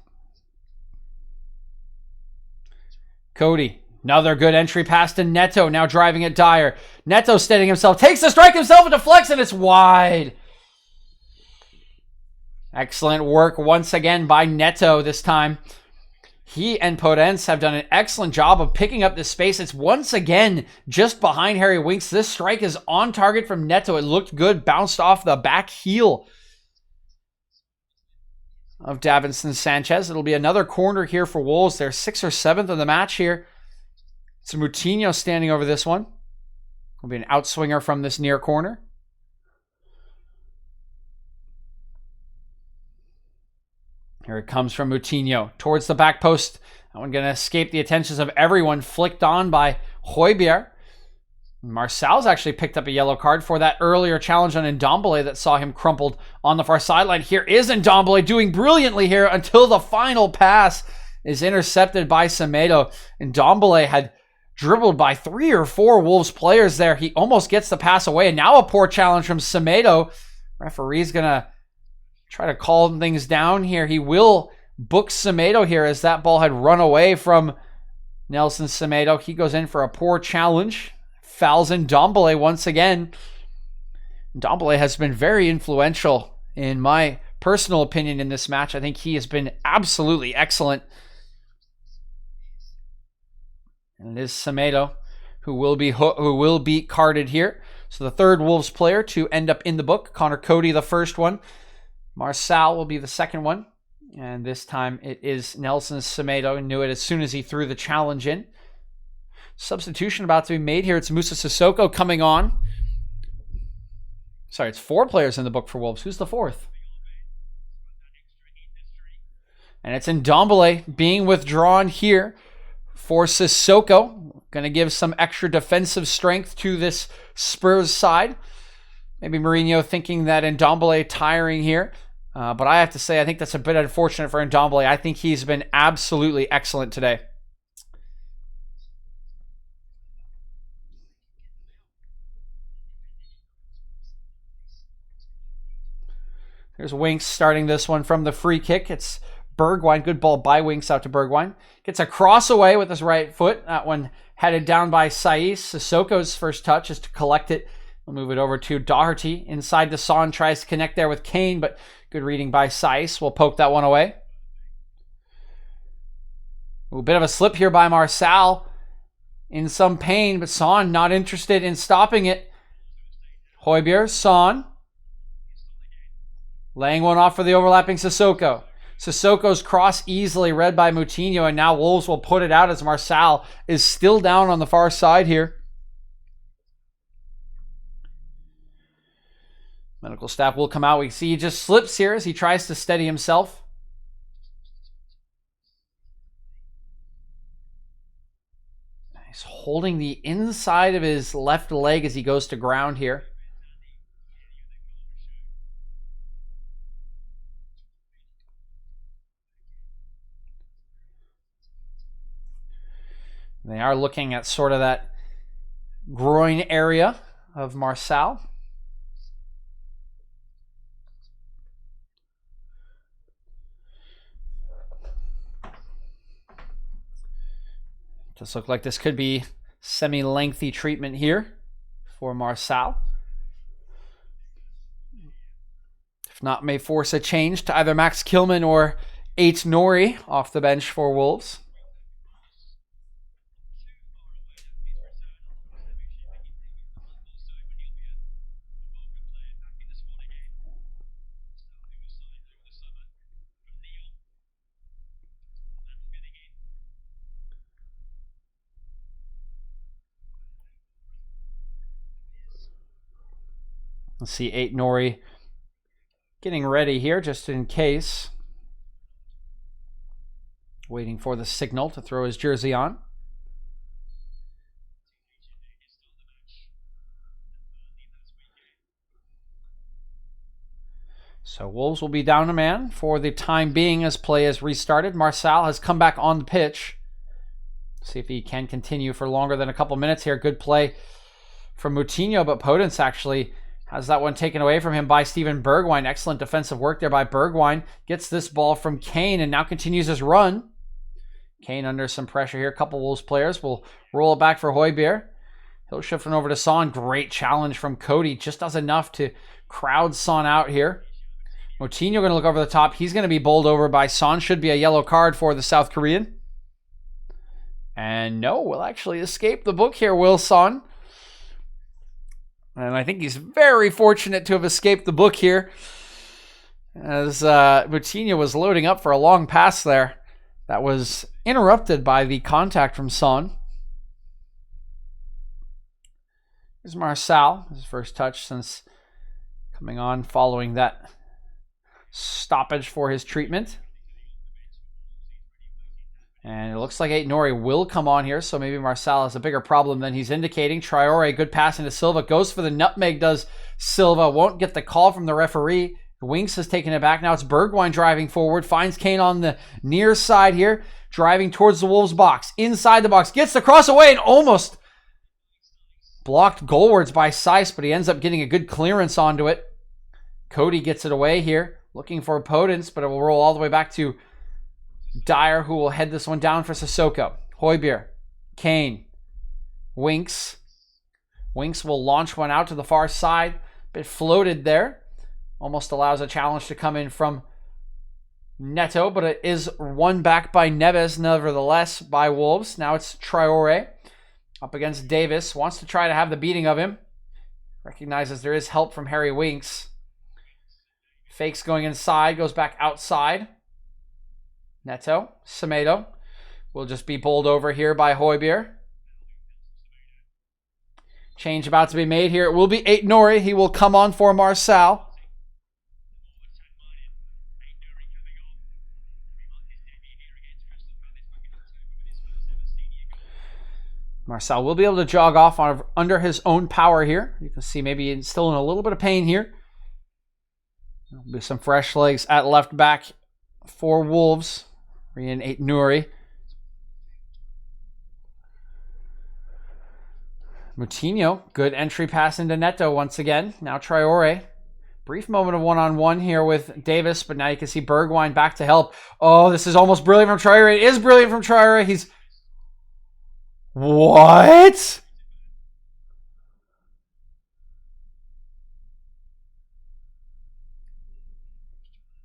Cody. Another good entry pass to Neto. Now driving at Dyer. Neto steadying himself. Takes the strike himself and deflects, and it's wide. Excellent work once again by Neto this time. He and Podence have done an excellent job of picking up this space. It's once again just behind Harry Winks. This strike is on target from Neto. It looked good. Bounced off the back heel of Davinson Sanchez. It'll be another corner here for Wolves. They're 6th or 7th of the match here. It's Moutinho standing over this one. Will be an outswinger from this near corner. Here it comes from Moutinho towards the back post. That one going to escape the attentions of everyone. Flicked on by Højbjerg. Marçal's actually picked up a yellow card for that earlier challenge on Ndombele that saw him crumpled on the far sideline. Here is Ndombele doing brilliantly here until the final pass is intercepted by Semedo. Ndombele had dribbled by 3 or 4 Wolves players there. He almost gets the pass away, and now a poor challenge from Semedo. Referee's going to try to calm things down here. He will book Semedo here as that ball had run away from Nelson Semedo. He goes in for a poor challenge. Fouls Ndombele once again. Ndombele has been very influential in my personal opinion in this match. I think he has been absolutely excellent. And it is Semedo who will be carded here. So the third Wolves player to end up in the book. Connor Cody, the first one. Marçal will be the second one. And this time it is Nelson Semedo. Knew it as soon as he threw the challenge in. Substitution about to be made here. It's Moussa Sissoko coming on. Sorry, it's 4 players in the book for Wolves. Who's the 4th? And it's Ndombele being withdrawn here for Sissoko. Going to give some extra defensive strength to this Spurs side. Maybe Mourinho thinking that Ndombele tiring here. But I have to say, I think that's a bit unfortunate for Ndombele. I think he's been absolutely excellent today. There's Winks starting this one from the free kick. It's Bergwijn. Good ball by Winks out to Bergwijn. Gets a cross away with his right foot. That one headed down by Seiss. Sissoko's first touch is to collect it. We'll move it over to Doherty. Inside to Son. Tries to connect there with Kane, but good reading by Seiss. We'll poke that one away. Ooh, a bit of a slip here by Marçal. In some pain, but Son not interested in stopping it. Højbjerg, Son. Laying one off for the overlapping Sissoko. Sissoko's cross easily read by Moutinho, and now Wolves will put it out as Marçal is still down on the far side here. Medical staff will come out. We see he just slips here as he tries to steady himself. He's holding the inside of his left leg as he goes to ground here. They are looking at sort of that groin area of Marçal. Does look like this could be semi-lengthy treatment here for Marçal. If not, may force a change to either Max Kilman or Ait Nouri off the bench for Wolves. Let's see, 8 Nori getting ready here just in case. Waiting for the signal to throw his jersey on. So Wolves will be down a man for the time being as play has restarted. Marçal has come back on the pitch. See if he can continue for longer than a couple minutes here. Good play from Moutinho, but Podence actually has that one taken away from him by Steven Bergwijn. Excellent defensive work there by Bergwijn. Gets this ball from Kane and now continues his run. Kane under some pressure here. A couple Wolves players will roll it back for Højbjerg. He'll shift it over to Son. Great challenge from Cody. Just does enough to crowd Son out here. Moutinho going to look over the top. He's going to be bowled over by Son. Should be a yellow card for the South Korean. And no, will actually escape the book here, Will Son. And I think he's very fortunate to have escaped the book here, as Moutinho was loading up for a long pass there. That was interrupted by the contact from Son. Here's Marçal, his first touch since coming on following that stoppage for his treatment. And it looks like 8 Nori will come on here, so maybe Marçal has a bigger problem than he's indicating. Traore, good pass into Silva. Goes for the nutmeg, does Silva. Won't get the call from the referee. Winks has taken it back. Now it's Bergwijn driving forward. Finds Kane on the near side here. Driving towards the Wolves box. Inside the box. Gets the cross away and almost blocked goalwards by Seiss, but he ends up getting a good clearance onto it. Cody gets it away here. Looking for Podence, but it will roll all the way back to Dyer, who will head this one down for Sissoko. Højbjerg, Kane, Winks. Winks will launch one out to the far side. Bit floated there. Almost allows a challenge to come in from Neto, but it is won back by Neves, nevertheless, by Wolves. Now it's Traore up against Davis. Wants to try to have the beating of him. Recognizes there is help from Harry Winks. Fakes going inside, goes back outside. Neto, Semedo will just be bowled over here by Højbjerg. Change about to be made here. It will be 8 Nori. He will come on for Marçal. Marçal will be able to jog off under his own power here. You can see maybe he's still in a little bit of pain here. There'll be some fresh legs at left back for Wolves. In 8 Nuri. Moutinho, good entry pass into Neto once again. Now Traore. Brief moment of one-on-one here with Davis, but now you can see Bergwijn back to help. Oh, this is almost brilliant from Traore. It is brilliant from Traore. He's... What?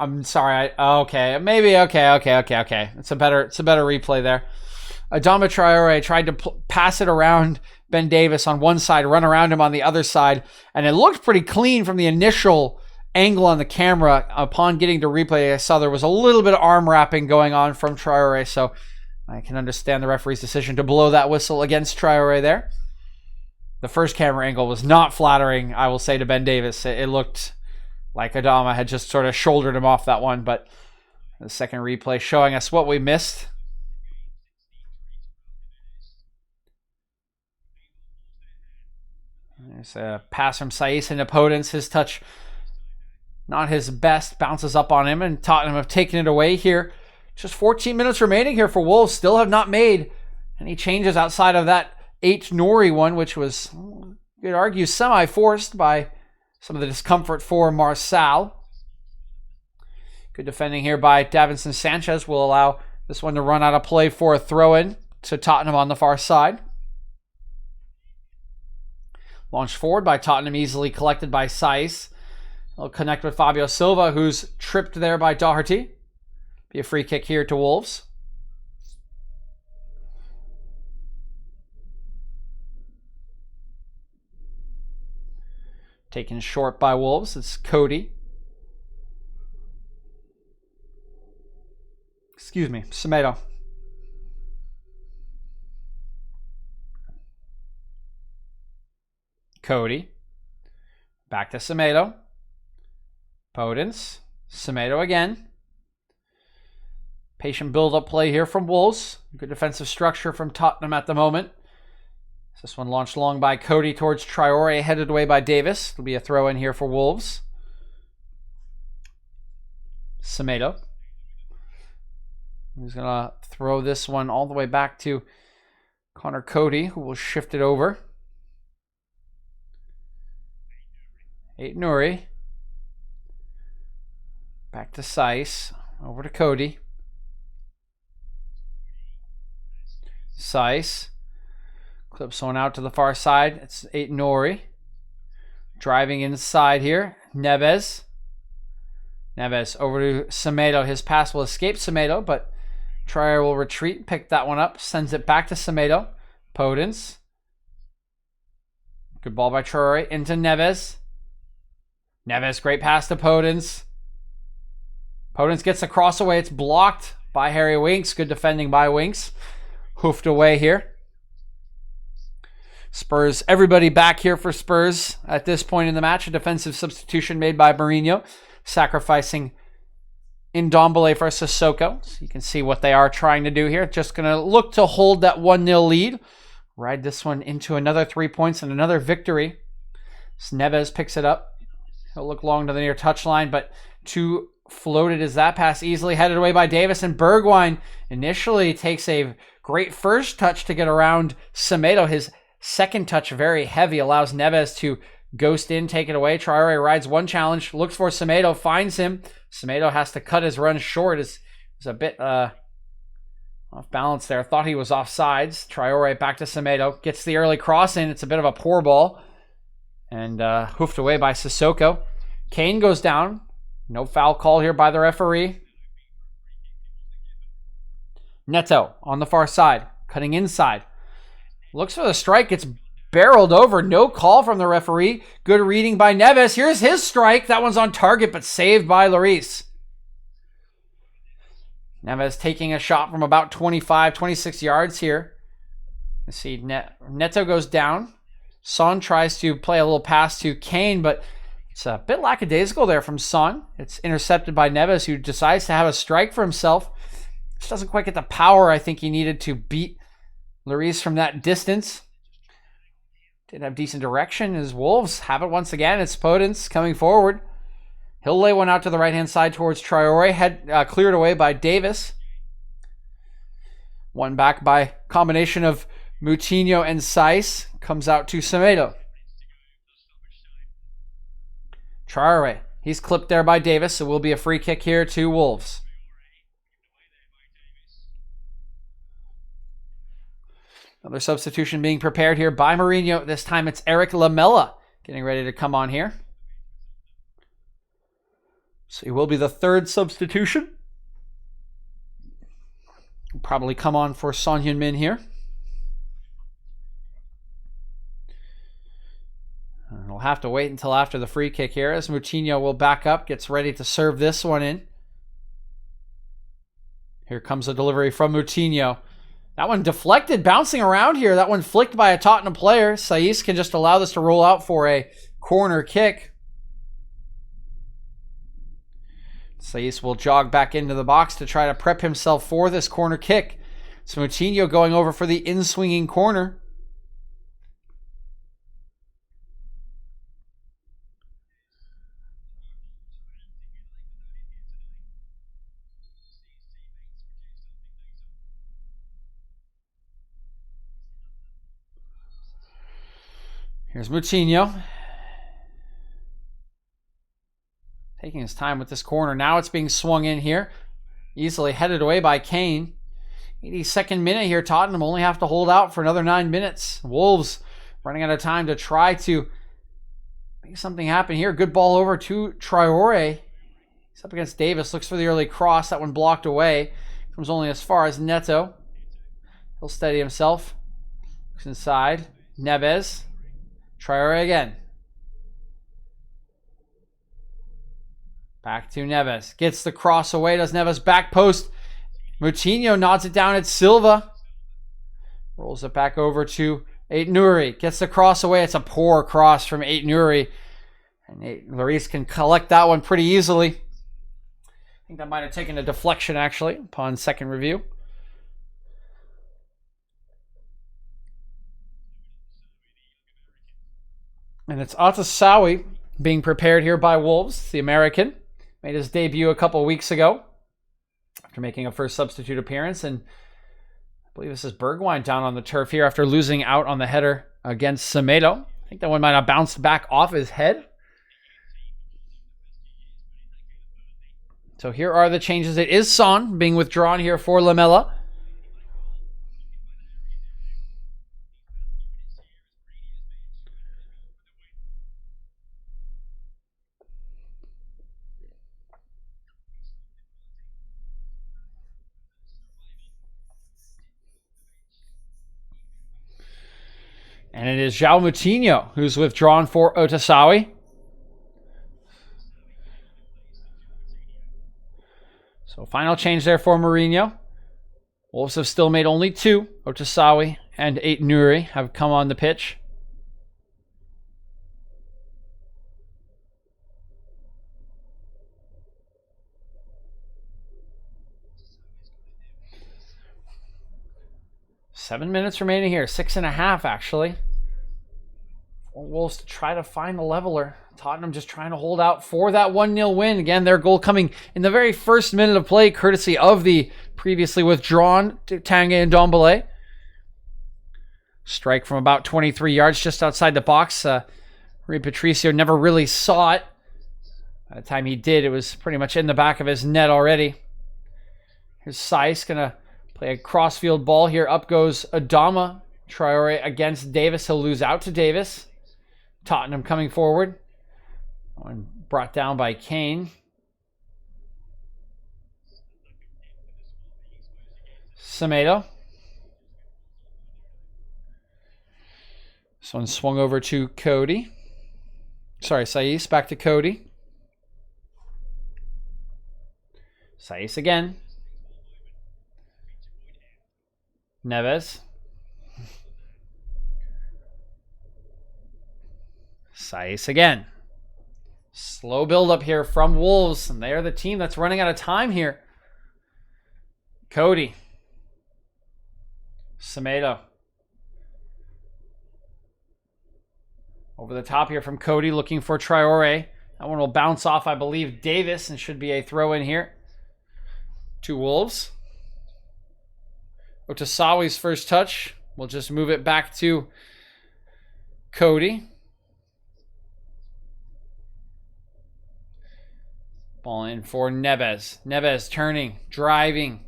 I'm sorry. Okay. It's a better replay there. Adama Traore tried to pass it around Ben Davis on one side, run around him on the other side, and it looked pretty clean from the initial angle on the camera. Upon getting to replay, I saw there was a little bit of arm wrapping going on from Traore, so I can understand the referee's decision to blow that whistle against Traore there. The first camera angle was not flattering, I will say, to Ben Davis. It looked like Adama had just sort of shouldered him off that one, but the second replay showing us what we missed. There's a pass from Seiss into Podence. His touch, not his best, bounces up on him, and Tottenham have taken it away here. Just 14 minutes remaining here for Wolves. Still have not made any changes outside of that 8 Nori one, which was, you could argue, semi-forced by some of the discomfort for Marçal. Good defending here by Davinson Sanchez will allow this one to run out of play for a throw-in to Tottenham on the far side. Launched forward by Tottenham, easily collected by Seiss. He'll connect with Fabio Silva, who's tripped there by Doherty. Be a free kick here to Wolves. Taken short by Wolves. It's Cody. Excuse me, Semedo. Cody. Back to Semedo. Podence. Semedo again. Patient build-up play here from Wolves. Good defensive structure from Tottenham at the moment. This one launched long by Cody towards Traore, headed away by Davis. It'll be a throw in here for Wolves. Semedo. He's going to throw this one all the way back to Connor Cody, who will shift it over. Nuri. Back to Saiss. Over to Cody. Saiss. Clips one out to the far side. It's Nuri. Driving inside here. Neves. Neves over to Semedo. His pass will escape Semedo, but Traore will retreat. Pick that one up. Sends it back to Semedo. Podence. Good ball by Traore. Into Neves. Neves, great pass to Podence. Podence gets a cross away. It's blocked by Harry Winks. Good defending by Winks. Hoofed away here. Spurs, everybody back here for Spurs at this point in the match. A defensive substitution made by Mourinho, sacrificing Ndombele for Sissoko. So you can see what they are trying to do here. Just going to look to hold that 1-0 lead. Ride this one into another 3 points and another victory. So Neves picks it up. He'll look long to the near touchline, but too floated as that pass, easily headed away by Davis, and Bergwijn initially takes a great first touch to get around Semedo. His second touch, very heavy, allows Neves to ghost in, take it away. Traore rides one challenge, looks for Semedo, finds him. Semedo has to cut his run short. It's a bit off balance there. Thought he was offsides. Traore back to Semedo, gets the early cross in. It's a bit of a poor ball, and hoofed away by Sissoko. Kane goes down. No foul call here by the referee. Neto on the far side, cutting inside. Looks for the strike. It's barreled over. No call from the referee. Good reading by Neves. Here's his strike. That one's on target, but saved by Lloris. Neves taking a shot from about 25, 26 yards here. You see Neto goes down. Son tries to play a little pass to Kane, but it's a bit lackadaisical there from Son. It's intercepted by Neves, who decides to have a strike for himself. Just doesn't quite get the power I think he needed to beat Lloris from that distance. Did have decent direction as Wolves have it once again. It's Podence coming forward. He'll lay one out to the right-hand side towards Traore. Cleared away by Davis. One back by combination of Moutinho and Saiss. Comes out to Semedo. Traore. He's clipped there by Davis. So it will be a free kick here to Wolves. Another substitution being prepared here by Mourinho. This time it's Eric Lamela getting ready to come on here. So he will be the third substitution. Will probably come on for Son Heung-min here. And we'll have to wait until after the free kick here as Moutinho will back up, gets ready to serve this one in. Here comes a delivery from Moutinho. That one deflected, bouncing around here. That one flicked by a Tottenham player. Saiss can just allow this to roll out for a corner kick. Saiss will jog back into the box to try to prep himself for this corner kick. So Moutinho going over for the in-swinging corner. Here's Moutinho. Taking his time with this corner. Now it's being swung in here. Easily headed away by Kane. 82nd minute here. Tottenham only have to hold out for another 9 minutes. Wolves running out of time to try to make something happen here. Good ball over to Traore. He's up against Davis. Looks for the early cross. That one blocked away. Comes only as far as Neto. He'll steady himself. Looks inside. Neves. Traore again. Back to Neves. Gets the cross away. Does Neves back post. Moutinho nods it down at Silva. Rolls it back over to Nuri. Gets the cross away. It's a poor cross from Nuri. And Lloris can collect that one pretty easily. I think that might have taken a deflection, actually, upon second review. And it's Atasawi being prepared here by Wolves. The American made his debut a couple weeks ago after making a first substitute appearance. And I believe this is Bergwijn down on the turf here after losing out on the header against Semedo. I think that one might have bounced back off his head. So here are the changes. It is Son being withdrawn here for Lamela. And it is João Moutinho who's withdrawn for Otasawi. So final change there for Mourinho. Wolves have still made only 2. Otasawi and Aït-Nouri have come on the pitch. Seven minutes remaining here. 6.5 actually. For Wolves to try to find the leveler. Tottenham just trying to hold out for that 1-0 win. Again, their goal coming in the very first minute of play, courtesy of the previously withdrawn Tanguy and Ndombele. Strike from about 23 yards just outside the box. Rui Patricio never really saw it. By the time he did, it was pretty much in the back of his net already. Here's Saiss going to play a crossfield ball here. Up goes Adama Traore against Davis. He'll lose out to Davis. Tottenham coming forward. One brought down by Kane. Semedo. This one swung over to Cody. Sorry, Saiss back to Cody. Saiss again. Neves. Saiss again. Slow build up here from Wolves, and they are the team that's running out of time here. Cody. Semedo. Over the top here from Cody, looking for Traore. That one will bounce off, I believe, Davis, and should be a throw in here to Wolves. Otasawi's first touch. We'll just move it back to Cody. Ball in for Neves. Neves turning, driving.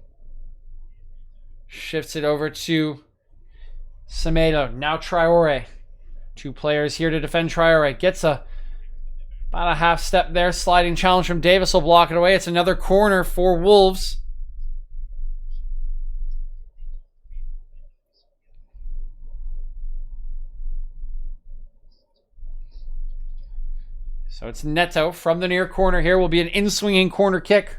Shifts it over to Semedo. Now Traore. 2 players here to defend Traore. Gets about a half step there. Sliding challenge from Davis will block it away. It's another corner for Wolves. So it's Neto from the near corner here. Will be an in-swinging corner kick.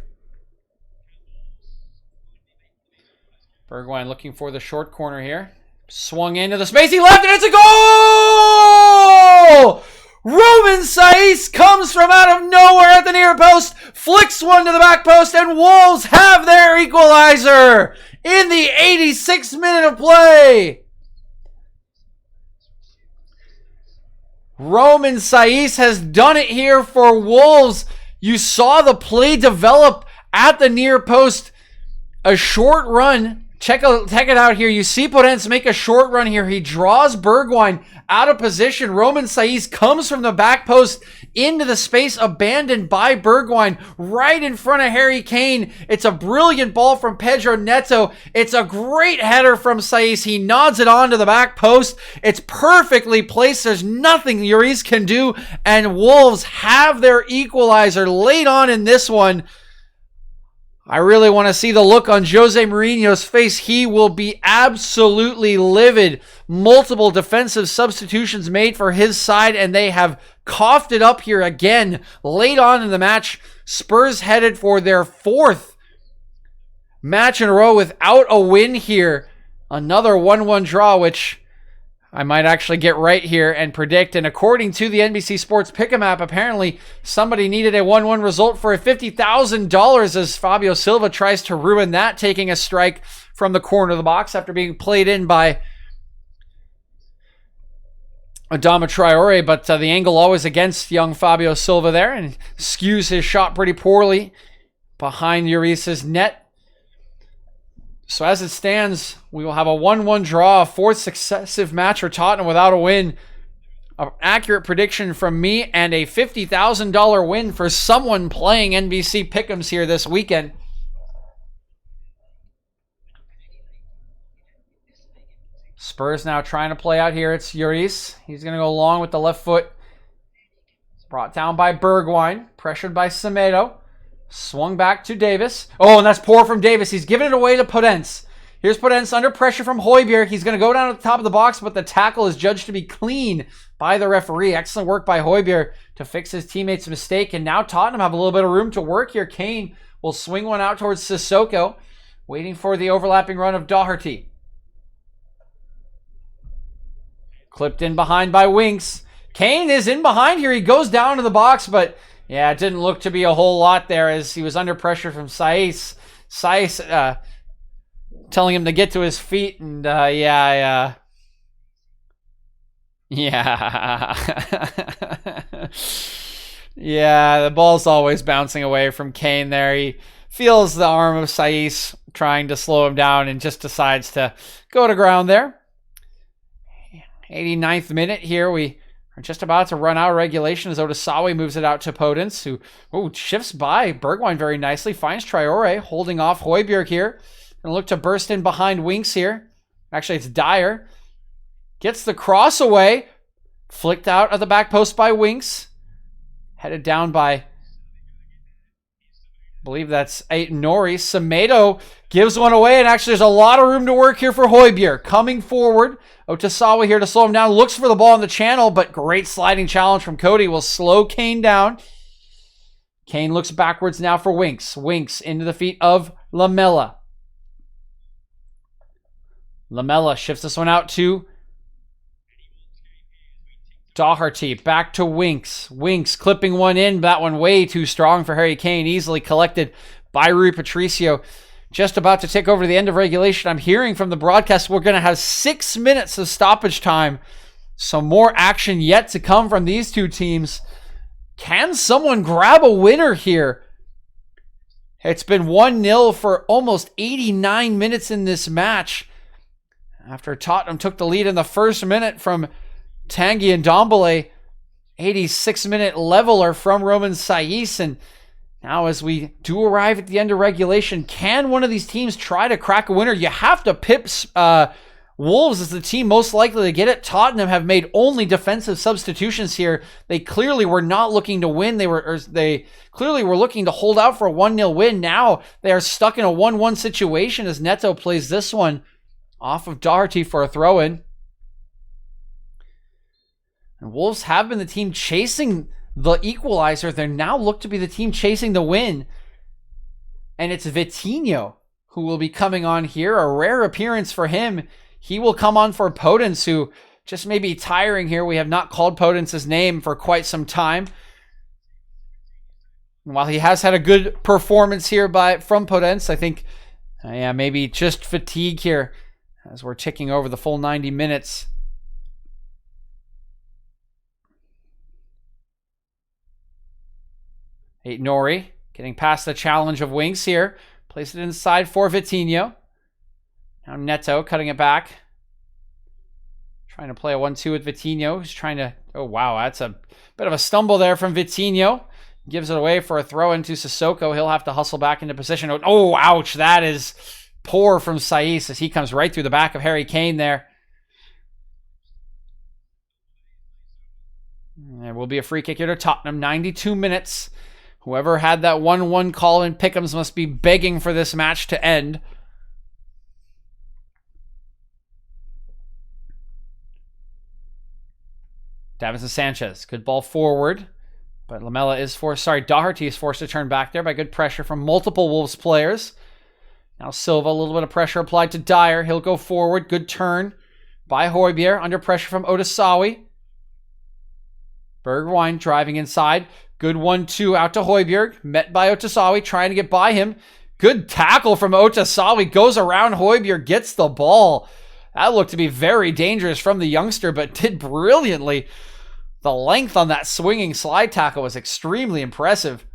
Bergwijn looking for the short corner here. Swung into the space he left, and it's a goal! Roman Saiss comes from out of nowhere at the near post, flicks one to the back post, and Wolves have their equalizer in the 86th minute of play. Roman Saiss has done it here for Wolves. You saw the play develop at the near post. A short run. Check it out here. You see Potence make a short run here. He draws Bergwijn out of position. Roman Saiss comes from the back post into the space abandoned by Bergwijn right in front of Harry Kane. It's a brilliant ball from Pedro Neto. It's a great header from Saiss. He nods it onto the back post. It's perfectly placed. There's nothing Lloris can do. And Wolves have their equalizer late on in this one. I really want to see the look on Jose Mourinho's face. He will be absolutely livid. Multiple defensive substitutions made for his side, and they have coughed it up here again. Late on in the match, Spurs headed for their 4th match in a row without a win here. Another 1-1 draw, which I might actually get right here and predict. And according to the NBC Sports Pick'em app, apparently somebody needed a 1-1 result for a $50,000 as Fabio Silva tries to ruin that, taking a strike from the corner of the box after being played in by Adama Traore. But the angle always against young Fabio Silva there, and skews his shot pretty poorly behind Lloris's net. So as it stands, we will have a 1-1 draw, a fourth successive match for Tottenham without a win. An accurate prediction from me and a $50,000 win for someone playing NBC Pick'ems here this weekend. Spurs now trying to play out here. It's Lloris. He's going to go long with the left foot. Brought down by Bergwijn. Pressured by Semedo. Swung back to Davis. Oh, and that's poor from Davis. He's giving it away to Podence. Here's Podence under pressure from Højbjerg. He's going to go down at the top of the box, but the tackle is judged to be clean by the referee. Excellent work by Højbjerg to fix his teammate's mistake. And now Tottenham have a little bit of room to work here. Kane will swing one out towards Sissoko, waiting for the overlapping run of Doherty. Clipped in behind by Winks. Kane is in behind here. He goes down to the box, but yeah, it didn't look to be a whole lot there as he was under pressure from Saiss. Saiss telling him to get to his feet, and yeah. Yeah, the ball's always bouncing away from Kane there. He feels the arm of Saiss trying to slow him down and just decides to go to ground there. 89th minute here. We are just about to run out of regulation as Otasawi moves it out to Podence, who shifts by Bergwijn very nicely, finds Traore, holding off Højbjerg here. Gonna look to burst in behind Winks here. Actually, it's Dyer. Gets the cross away. Flicked out of the back post by Winks. Headed down by, I believe that's Nori. Semedo gives one away, and actually there's a lot of room to work here for Højbjerg. Coming forward. Otasawa here to slow him down. Looks for the ball in the channel, but great sliding challenge from Cody will slow Kane down. Kane looks backwards now for Winks. Winks into the feet of Lamela. Lamela shifts this one out to Doherty. Back to Winks. Winks clipping one in. That one way too strong for Harry Kane. Easily collected by Rui Patricio. Just about to tick over to the end of regulation. I'm hearing from the broadcast we're going to have 6 minutes of stoppage time. So more action yet to come from these two teams. Can someone grab a winner here? It's been 1-0 for almost 89 minutes in this match. After Tottenham took the lead in the first minute from Tanguy and Ndombele. 86-minute leveler from Romain Saiss. And now as we do arrive at the end of regulation, can one of these teams try to crack a winner? You have to pip Wolves as the team most likely to get it. Tottenham have made only defensive substitutions here. They clearly were not looking to win. They clearly were looking to hold out for a 1-0 win. Now they are stuck in a 1-1 situation as Neto plays this one off of Doherty for a throw-in. And Wolves have been the team chasing the equalizer. They now look to be the team chasing the win. And it's Vitinho who will be coming on here. A rare appearance for him. He will come on for Podence, who just may be tiring here. We have not called Podence's name for quite some time. And while he has had a good performance here from Podence, I think maybe just fatigue here as we're ticking over the full 90 minutes. Nori getting past the challenge of Winks here. Place it inside for Vitinho. Now Neto cutting it back. Trying to play a 1-2 with Vitinho. He's trying to... Oh, wow. That's a bit of a stumble there from Vitinho. Gives it away for a throw into Sissoko. He'll have to hustle back into position. Oh, ouch. That is poor from Saiss as he comes right through the back of Harry Kane there. There will be a free kick here to Tottenham. 92 minutes. Whoever had that 1-1 call in Pick'ems must be begging for this match to end. Davinson Sanchez, good ball forward. But Doherty is forced to turn back there by good pressure from multiple Wolves players. Now Silva, a little bit of pressure applied to Dyer. He'll go forward. Good turn by Højbjerg, under pressure from Otasawi. Bergwijn driving inside. Good 1-2 out to Højbjerg. Met by Otasawi, trying to get by him. Good tackle from Otasawi. Goes around Højbjerg, gets the ball. That looked to be very dangerous from the youngster, but did brilliantly. The length on that swinging slide tackle was extremely impressive.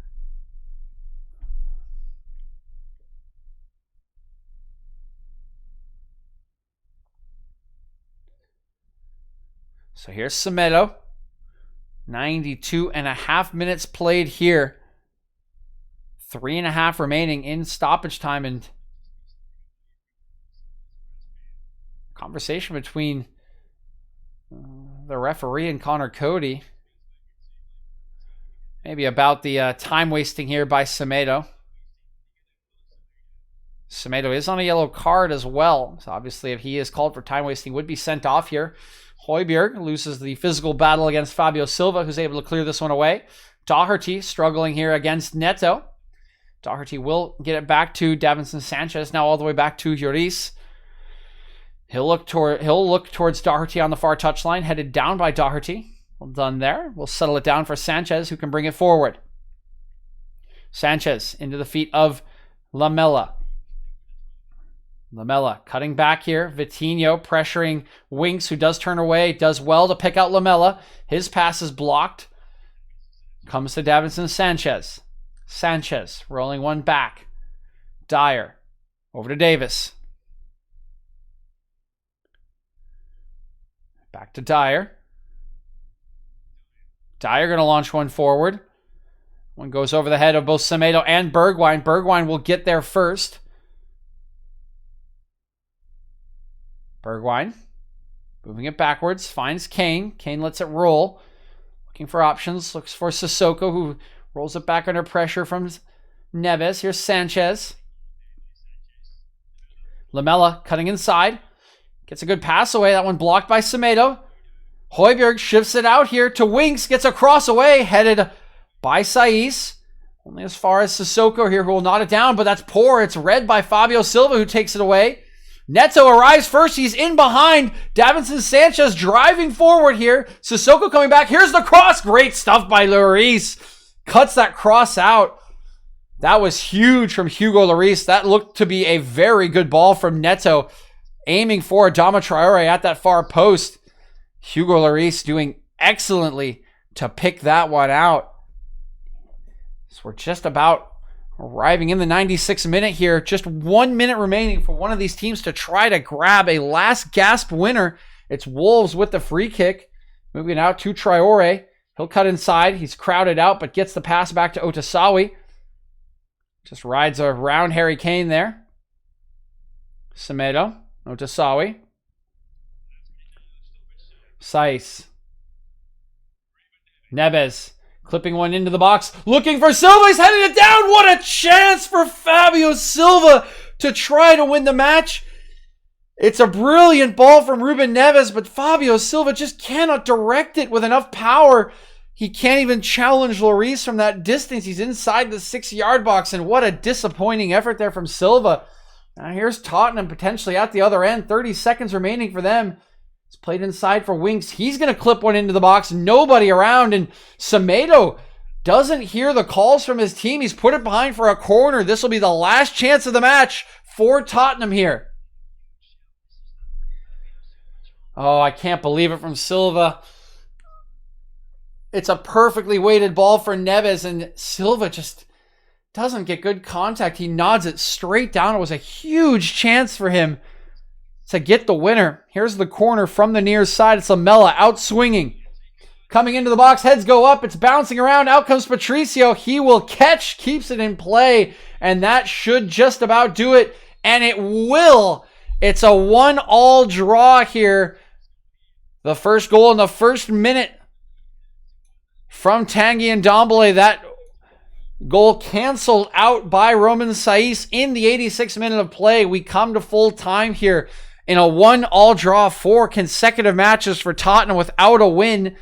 So here's Semedo. 92.5 minutes played here. 3.5 remaining in stoppage time, and conversation between the referee and Connor Cody. Maybe about the time wasting here by Semedo. Semedo is on a yellow card as well. So obviously if he is called for time wasting, would be sent off here. Højbjerg loses the physical battle against Fabio Silva, who's able to clear this one away. Doherty struggling here against Neto. Doherty will get it back to Davinson Sanchez, now all the way back to Lloris. He'll look towards Doherty on the far touchline, headed down by Doherty. Well done there. We'll settle it down for Sanchez, who can bring it forward. Sanchez into the feet of Lamela. Lamela cutting back here. Vitinho pressuring Winks, who does turn away. Does well to pick out Lamela. His pass is blocked. Comes to Davinson Sanchez. Sanchez rolling one back. Dyer over to Davis. Back to Dyer. Dyer going to launch one forward. One goes over the head of both Semedo and Bergwijn. Bergwijn will get there first. Bergwijn moving it backwards. Finds Kane. Kane lets it roll. Looking for options. Looks for Sissoko, who rolls it back under pressure from Neves. Here's Sanchez. Lamela cutting inside. Gets a good pass away. That one blocked by Semedo. Højbjerg shifts it out here to Winks. Gets a cross away. Headed by Saiz. Only as far as Sissoko here, who will knot it down, but that's poor. It's read by Fabio Silva, who takes it away. Neto arrives first. He's in behind. Davinson Sanchez driving forward here. Sissoko coming back. Here's the cross. Great stuff by Lloris. Cuts that cross out. That was huge from Hugo Lloris. That looked to be a very good ball from Neto. Aiming for Adama Traore at that far post. Hugo Lloris doing excellently to pick that one out. So we're just about arriving in the 96th minute here. Just 1 minute remaining for one of these teams to try to grab a last gasp winner. It's Wolves with the free kick. Moving out to Traore. He'll cut inside. He's crowded out, but gets the pass back to Otasawi. Just rides around Harry Kane there. Semedo. Otasawi. Saiz. Neves. Clipping one into the box. Looking for Silva. He's heading it down. What a chance for Fabio Silva to try to win the match. It's a brilliant ball from Ruben Neves, but Fabio Silva just cannot direct it with enough power. He can't even challenge Lloris from that distance. He's inside the 6-yard box, and what a disappointing effort there from Silva. Now here's Tottenham potentially at the other end. 30 seconds remaining for them. It's played inside for Winks. He's going to clip one into the box. Nobody around, and Semedo doesn't hear the calls from his team. He's put it behind for a corner. This will be the last chance of the match for Tottenham here. Oh, I can't believe it from Silva. It's a perfectly weighted ball for Neves, and Silva just doesn't get good contact. He nods it straight down. It was a huge chance for him to get the winner. Here's the corner from the near side. It's Lamela out swinging. Coming into the box, heads go up. It's bouncing around. Out comes Patricio. He will catch, keeps it in play, and that should just about do it. And it will. It's a 1-1 draw here. The first goal in the first minute from Tanguy Ndombele. That goal canceled out by Romain Saiz in the 86th minute of play. We come to full time here in a 1-1 draw. 4 consecutive matches for Tottenham without a win.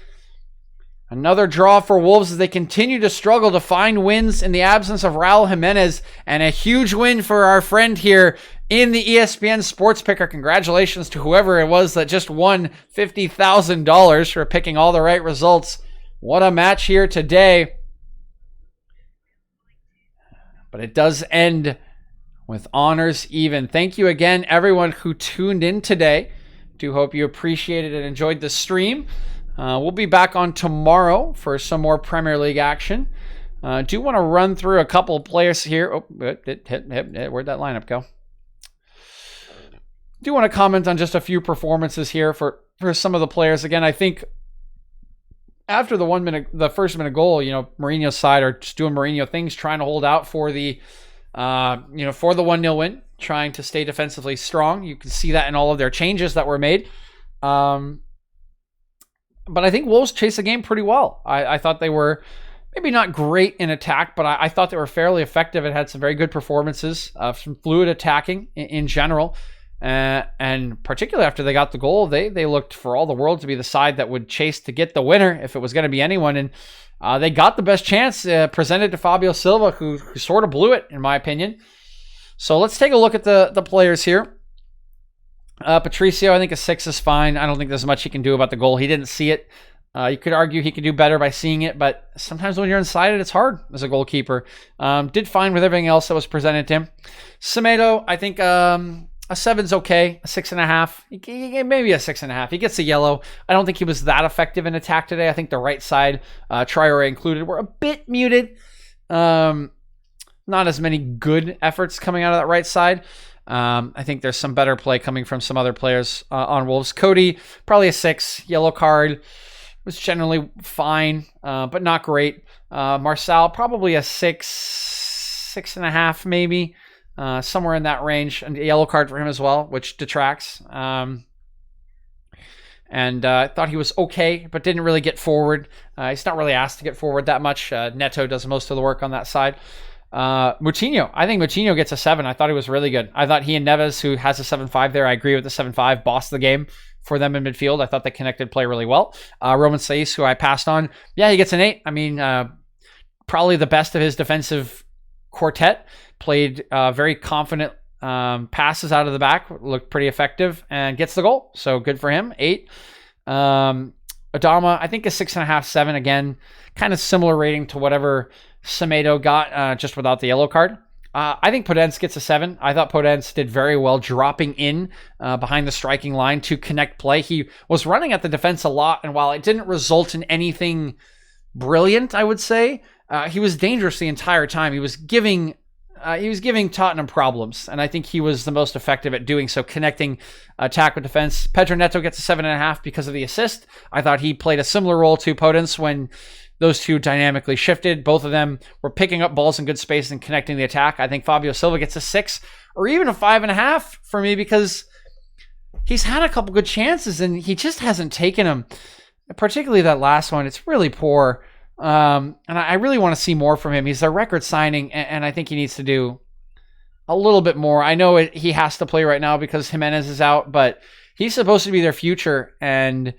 Another draw for Wolves as they continue to struggle to find wins in the absence of Raul Jimenez, and a huge win for our friend here in the ESPN Sports Picker. Congratulations to whoever it was that just won $50,000 for picking all the right results. What a match here today. But it does end with honors even. Thank you again, everyone who tuned in today. Do hope you appreciated and enjoyed the stream. We'll be back on tomorrow for some more Premier League action. Do want to run through a couple of players here. Oh, where'd that lineup go? Do want to comment on just a few performances here for some of the players. Again, I think after the first minute goal, Mourinho's side are just doing Mourinho things, trying to hold out for the, for the 1-0 win, trying to stay defensively strong. You can see that in all of their changes that were made. But I think Wolves chased the game pretty well. I thought they were maybe not great in attack, but I thought they were fairly effective and had some very good performances, some fluid attacking in general. And particularly after they got the goal, they looked for all the world to be the side that would chase to get the winner if it was going to be anyone. And they got the best chance presented to Fabio Silva, who sort of blew it, in my opinion. So let's take a look at the players here. Patricio, I think a 6 is fine. I don't think there's much he can do about the goal. He didn't see it. You could argue he could do better by seeing it, but sometimes when you're inside it, it's hard as a goalkeeper. Did fine with everything else that was presented to him. Semedo, I think a 7's okay. A 6.5. Maybe a 6.5. He gets a yellow. I don't think he was that effective in attack today. I think the right side, Traore included, were a bit muted. Not as many good efforts coming out of that right side. I think there's some better play coming from some other players on Wolves. Cody, probably a 6. Yellow card. Was generally fine, but not great. Marcel, probably a 6.5 maybe. Somewhere in that range. And a yellow card for him as well, which detracts. And I thought he was okay, but didn't really get forward. He's not really asked to get forward that much. Neto does most of the work on that side. Moutinho. I think Moutinho gets a 7. I thought he was really good. I thought he and Neves, who has a 7.5 there, I agree with the 7.5, bossed the game for them in midfield. I thought they connected play really well. Roman Saiz, who I passed on, yeah, he gets an 8. I mean, probably the best of his defensive quartet. Played very confident passes out of the back, looked pretty effective, and gets the goal. So good for him. 8. Adama, I think a 6.5, 7. Again, kind of similar rating to whatever Semedo got, just without the yellow card. I think Podence gets a 7. I thought Podence did very well dropping in behind the striking line to connect play. He was running at the defense a lot, and while it didn't result in anything brilliant, I would say, he was dangerous the entire time. He was giving Tottenham problems, and I think he was the most effective at doing so, connecting attack with defense. Pedro Neto gets a 7.5 because of the assist. I thought he played a similar role to Podence when those two dynamically shifted. Both of them were picking up balls in good space and connecting the attack. I think Fabio Silva gets a 6 or even a 5.5 for me because he's had a couple good chances and he just hasn't taken them. Particularly that last one. It's really poor. And I really want to see more from him. He's a record signing, and I think he needs to do a little bit more. I know he has to play right now because Jimenez is out, but he's supposed to be their future, and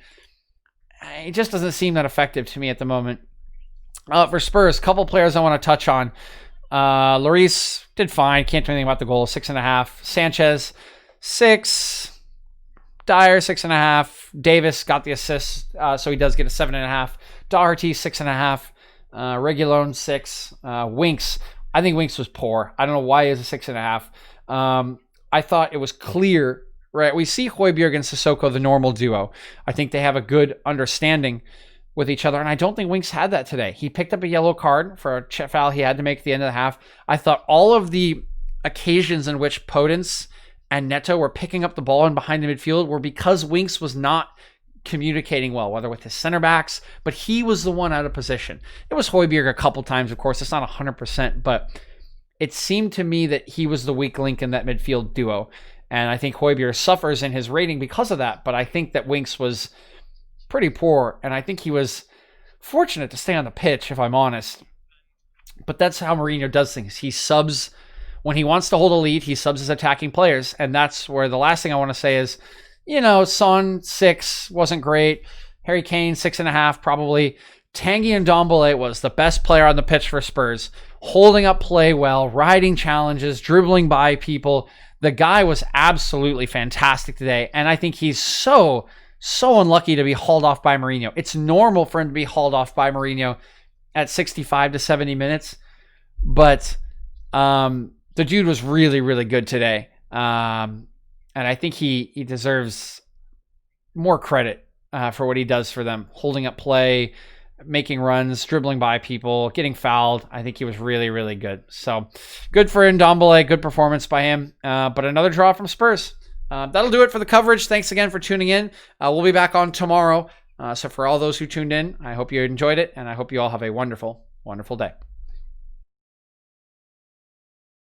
it just doesn't seem that effective to me at the moment. For Spurs, a couple players I want to touch on. Lloris did fine. Can't do anything about the goal. 6.5. Sanchez, 6. Dyer, 6.5. Davis got the assist, so he does get a 7.5. Doherty, 6.5. Reguilón, 6. Winks. I think Winks was poor. I don't know why he is a 6.5. I thought it was clear, right? We see Højbjerg and Sissoko, the normal duo. I think they have a good understanding with each other, and I don't think Winks had that today. He picked up a yellow card for a foul he had to make at the end of the half. I thought all of the occasions in which Podence and Neto were picking up the ball and behind the midfield were because Winks was not communicating well, whether with his center backs, but he was the one out of position. It was Højbjerg a couple times, of course. It's not 100%, but it seemed to me that he was the weak link in that midfield duo. And I think Højbjerg suffers in his rating because of that, but I think that Winks was pretty poor, and I think he was fortunate to stay on the pitch, if I'm honest. But that's how Mourinho does things. He subs when he wants to hold a lead. He subs his attacking players, and that's where the last thing I want to say is, Son, 6, wasn't great. Harry Kane, 6.5, probably Tanguy Ndombele was the best player on the pitch for Spurs, holding up play well, riding challenges, dribbling by people. The guy was absolutely fantastic today, and I think he's so unlucky to be hauled off by Mourinho. It's normal for him to be hauled off by Mourinho at 65 to 70 minutes, but the dude was really, really good today, and I think he deserves more credit for what he does for them, holding up play, making runs, dribbling by people, getting fouled. I think he was really, really good. So good for Ndombele. Good performance by him. But another draw from Spurs. That'll do it for the coverage. Thanks again for tuning in. We'll be back on tomorrow. So for all those who tuned in, I hope you enjoyed it, and I hope you all have a wonderful, wonderful day.